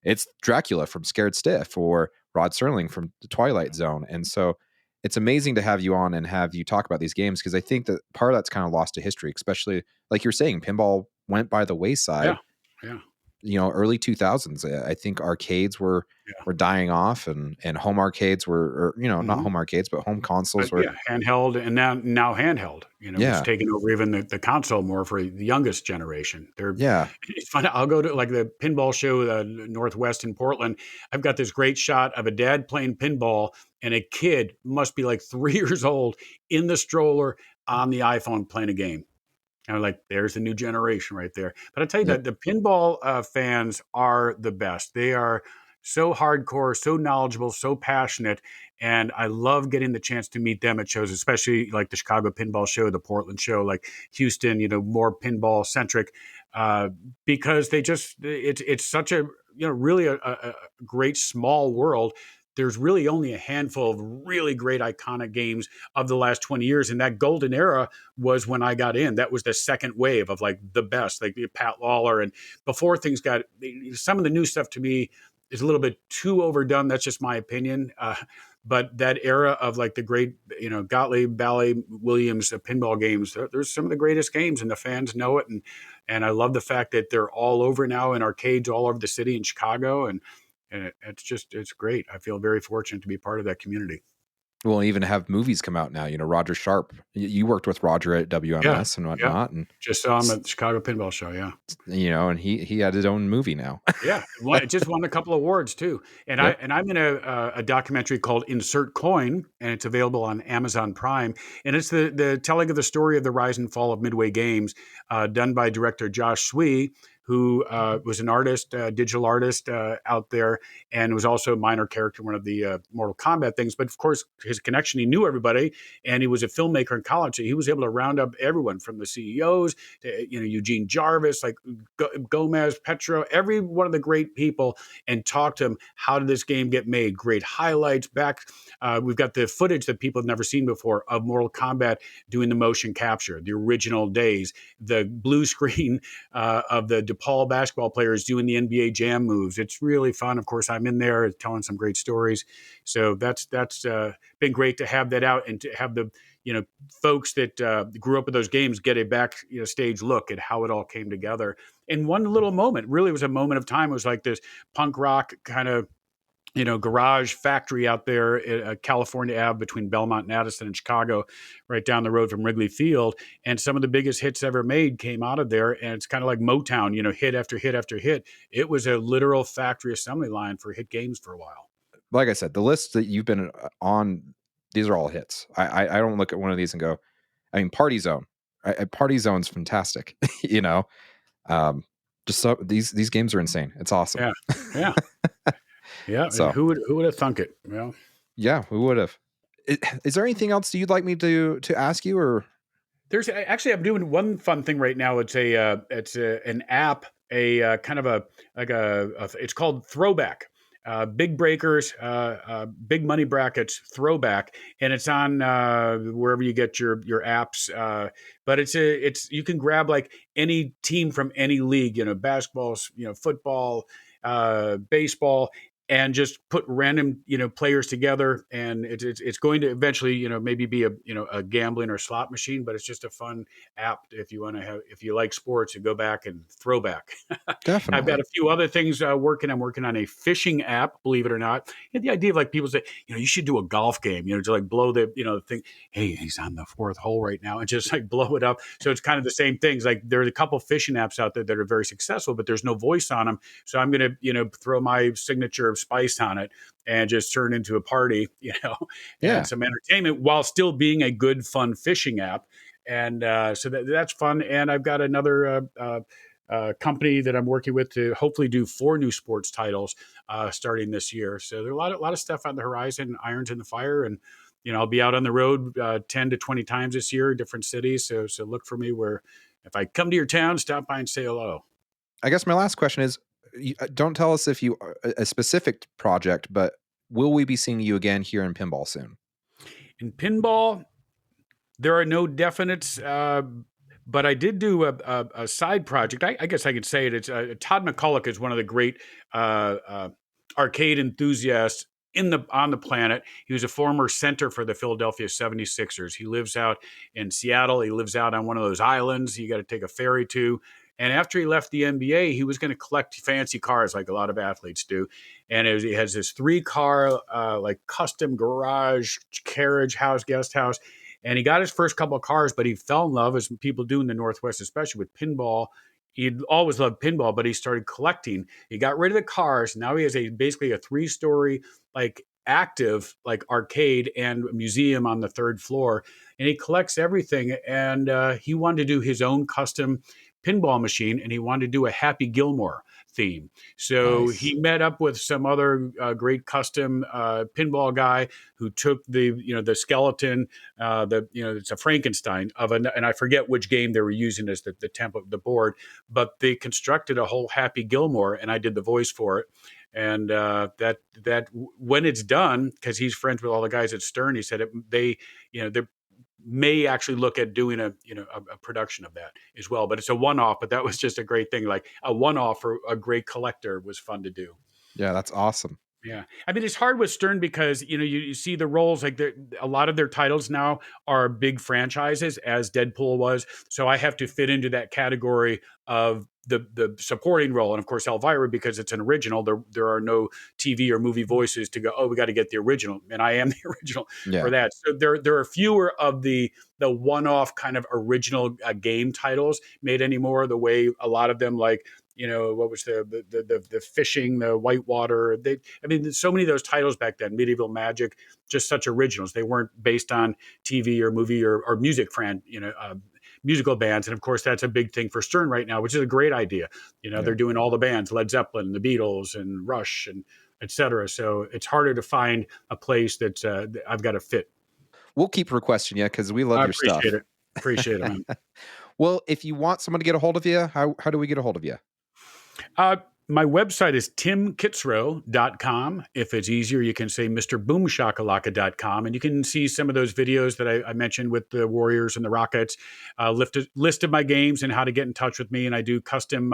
It's Dracula from Scared Stiff or Rod Serling from The Twilight Zone. And so it's amazing to have you on and have you talk about these games, because I think that part of that's kind of lost to history, especially like you're saying, pinball went by the wayside. Yeah. Early 2000s. I think arcades were dying off, and home arcades were, or not home arcades, but home consoles were handheld, and now handheld. It's taking over even the console more for the youngest generation. It's fun. I'll go to like the pinball show Northwest in Portland. I've got this great shot of a dad playing pinball and a kid, must be like 3 years old, in the stroller on the iPhone playing a game. And I'm like, there's the new generation right there. But I tell you that the pinball fans are the best. They are so hardcore, so knowledgeable, so passionate. And I love getting the chance to meet them at shows, especially like the Chicago Pinball Show, the Portland show, like Houston, more pinball centric, because it's such a, really a great small world. There's really only a handful of really great iconic games of the last 20 years. And that golden era was when I got in. That was the second wave of like the best, like Pat Lawler. And before things got, some of the new stuff to me is a little bit too overdone. That's just my opinion. But that era of like the great, Gottlieb, Bally Williams, pinball games, there's some of the greatest games, and the fans know it. And I love the fact that they're all over now in arcades all over the city in Chicago. And it's great. I feel very fortunate to be part of that community. We'll even have movies come out now. Roger Sharp. You worked with Roger at WMS and whatnot, and just saw him at the Chicago Pinball Show. Yeah, and he had his own movie now. It just won a couple of awards too. And I'm in a documentary called Insert Coin, and it's available on Amazon Prime. And it's the telling of the story of the rise and fall of Midway Games, done by director Josh Swee, who was an artist, digital artist out there, and was also a minor character in one of the Mortal Kombat things. But of course, his connection, he knew everybody, and he was a filmmaker in college. So he was able to round up everyone from the CEOs to Eugene Jarvis, like Gomez, Petro, every one of the great people, and talk to him. How did this game get made? Great highlights back. We've got the footage that people have never seen before of Mortal Kombat doing the motion capture, the original days, the blue screen of the DePaul basketball players doing the NBA Jam moves. It's really fun. Of course, I'm in there telling some great stories. So that's been great to have that out, and to have the folks that grew up with those games get a backstage look at how it all came together. And one little moment really was a moment of time. It was like this punk rock kind of garage factory out there at California Ave between Belmont and Addison in Chicago, right down the road from Wrigley Field. And some of the biggest hits ever made came out of there. And it's kind of like Motown, hit after hit after hit. It was a literal factory assembly line for hit games for a while. Like I said, the list that you've been on, these are all hits. I don't look at one of these and go, Party Zone. Party Zone's fantastic. Just these games are insane. It's awesome. Yeah. Yeah. So who would have thunk it? Well, yeah, who would have? Is there anything else you'd like me to ask you, or? There's actually, I'm doing one fun thing right now. It's an app, kind of it's called Throwback. Big breakers, big money brackets, Throwback, and it's on wherever you get your apps. But it's you can grab like any team from any league, basketball, football, baseball, and just put random players together, and it's going to eventually maybe be a gambling or slot machine, but it's just a fun app if you want to have, if you like sports, to go back and Throwback. Definitely. I've got a few other things working. I'm working on a fishing app, believe it or not. And the idea of like people say, you should do a golf game, to like blow the thing. Hey, he's on the fourth hole right now, and just like blow it up. So it's kind of the same things. Like there's a couple fishing apps out there that are very successful, but there's no voice on them. So I'm going to throw my signature of spice on it and just turn into a party, and some entertainment while still being a good, fun fishing app. And so that's fun. And I've got another company that I'm working with to hopefully do 4 new sports titles starting this year. So there's a lot of stuff on the horizon, irons in the fire, and I'll be out on the road 10 to 20 times this year, different cities. So look for me where if I come to your town, stop by and say hello. I guess my last question is, don't tell us if you a specific project, but will we be seeing you again here in Pinball soon? In Pinball, there are no definites, but I did do a side project. I guess I could say it. It's Todd McCulloch is one of the great arcade enthusiasts on the planet. He was a former center for the Philadelphia 76ers. He lives out in Seattle. He lives out on one of those islands you got to take a ferry to. And after he left the NBA, he was going to collect fancy cars like a lot of athletes do. And he has this 3-car like custom garage, carriage house, guest house. And he got his first couple of cars, but he fell in love, as people do in the Northwest, especially with pinball. He'd always loved pinball, but he started collecting. He got rid of the cars. Now he has basically a 3-story like active like arcade and museum on the 3rd floor, and he collects everything. And he wanted to do his own custom pinball machine, and he wanted to do a Happy Gilmore theme. So Nice. he met up with some other great custom pinball guy who took the skeleton, it's a Frankenstein of and I forget which game they were using as the template of the board, but they constructed a whole Happy Gilmore, and I did the voice for it. And that when it's done, because he's friends with all the guys at Stern, he said they may actually look at doing a production of that as well. But it's a one-off, but that was just a great thing. Like a one-off for a great collector was fun to do. Yeah, that's awesome. Yeah. I mean, it's hard with Stern because, you see the roles, like a lot of their titles now are big franchises, as Deadpool was. So I have to fit into that category of the supporting role. And of course, Elvira, because it's an original, there are no TV or movie voices to go, oh, we got to get the original. And I am the original for that. So there are fewer of the one-off kind of original game titles made anymore, the way a lot of them, like, what was the fishing, the whitewater. So many of those titles back then, Medieval Magic, just such originals. They weren't based on TV or movie or music musical bands. And of course, that's a big thing for Stern right now, which is a great idea. They're doing all the bands, Led Zeppelin, the Beatles, and Rush, and et cetera. So it's harder to find a place that I've got to fit. We'll keep requesting you because we love your stuff. Appreciate it, man. Well, if you want someone to get a hold of you, how do we get a hold of you? My website is timkitzrow.com. If it's easier, you can say mrboomshakalaka.com, and you can see some of those videos that I mentioned with the Warriors and the Rockets, list of my games and how to get in touch with me. And I do custom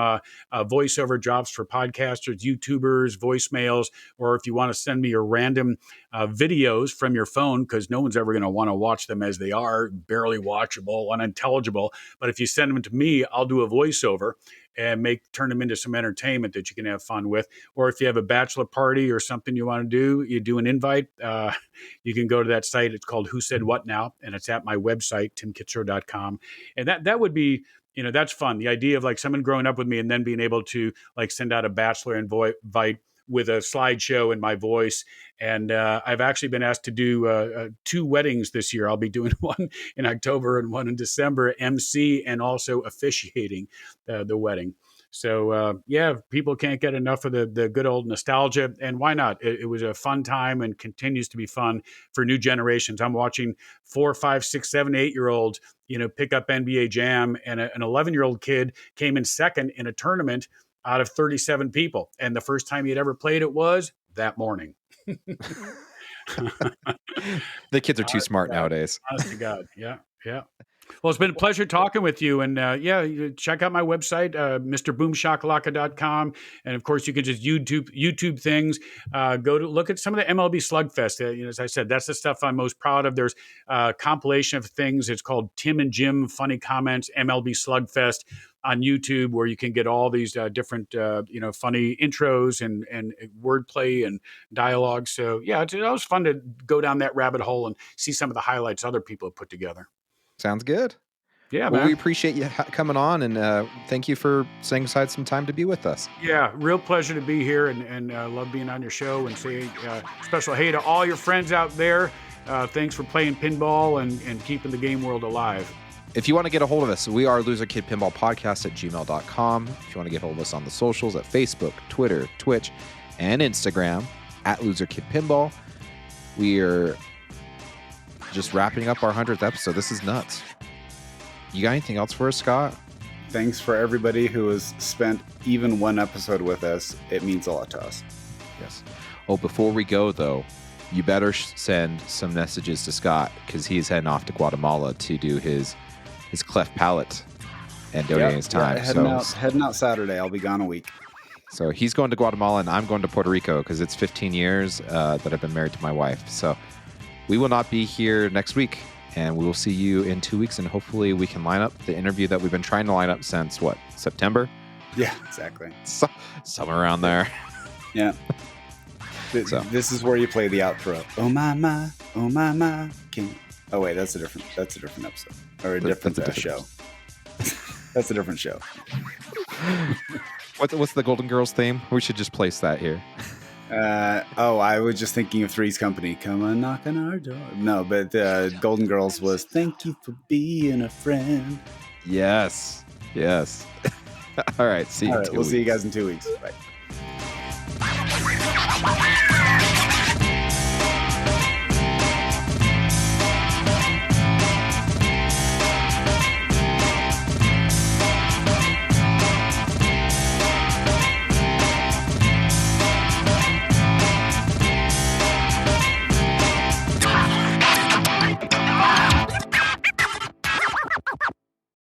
voiceover jobs for podcasters, YouTubers, voicemails, or if you want to send me your random videos from your phone, because no one's ever going to want to watch them as they are, barely watchable, unintelligible. But if you send them to me, I'll do a voiceover and turn them into some entertainment that you can have fun with. Or if you have a bachelor party or something you want to do, you do an invite. You can go to that site. It's called Who Said What Now, and it's at my website, timkitzrow.com. And that would be, that's fun. The idea of like someone growing up with me and then being able to like send out a bachelor invite with a slideshow in my voice. And I've actually been asked to do 2 weddings this year. I'll be doing one in October and one in December, MC and also officiating the wedding. So, people can't get enough of the good old nostalgia. And why not? It was a fun time and continues to be fun for new generations. I'm watching 4, 5, 6, 7, 8-year-olds, pick up NBA Jam, and an 11-year-old kid came in second in a tournament out of 37 people. And the first time he had ever played it was that morning. The kids are too smart nowadays. Honest to God. Yeah. Well, it's been a pleasure talking with you. And check out my website, mrboomshakalaka.com. And of course, you can just YouTube things. Go to look at some of the MLB Slugfest. As I said, that's the stuff I'm most proud of. There's a compilation of things. It's called Tim and Jim Funny Comments, MLB Slugfest, on YouTube, where you can get all these different, funny intros and wordplay and dialogue. So, it was fun to go down that rabbit hole and see some of the highlights other people have put together. Sounds good. Yeah, well, man. We appreciate you coming on, and thank you for setting aside some time to be with us. Yeah, real pleasure to be here, and love being on your show, and say special hey to all your friends out there. Thanks for playing pinball and keeping the game world alive. If you want to get a hold of us, we are loserkidpinballpodcast@gmail.com. If you want to get a hold of us on the socials at Facebook, Twitter, Twitch, and Instagram @loserkidpinball. We are just wrapping up our 100th episode. This is nuts. You got anything else for us, Scott? Thanks for everybody who has spent even one episode with us. It means a lot to us. Yes. Oh, before we go, though, you better send some messages to Scott because he's heading off to Guatemala to do his cleft palate and donating his time. Heading out Saturday. I'll be gone a week. So he's going to Guatemala and I'm going to Puerto Rico because it's 15 years that I've been married to my wife. So we will not be here next week, and we will see you in 2 weeks, and hopefully we can line up the interview that we've been trying to line up since, September? Yeah, exactly. Somewhere around there. Yeah. This is where you play the outro. Oh my, king. Oh wait, that's a different episode or a different show. That's a different show. What's the Golden Girls theme? We should just place that here. I was just thinking of Three's Company. Come on, knock on our door. No, but Golden Girls was "Thank you for being a friend." Yes. All right. See you. All right, we'll see you guys in 2 weeks. Bye.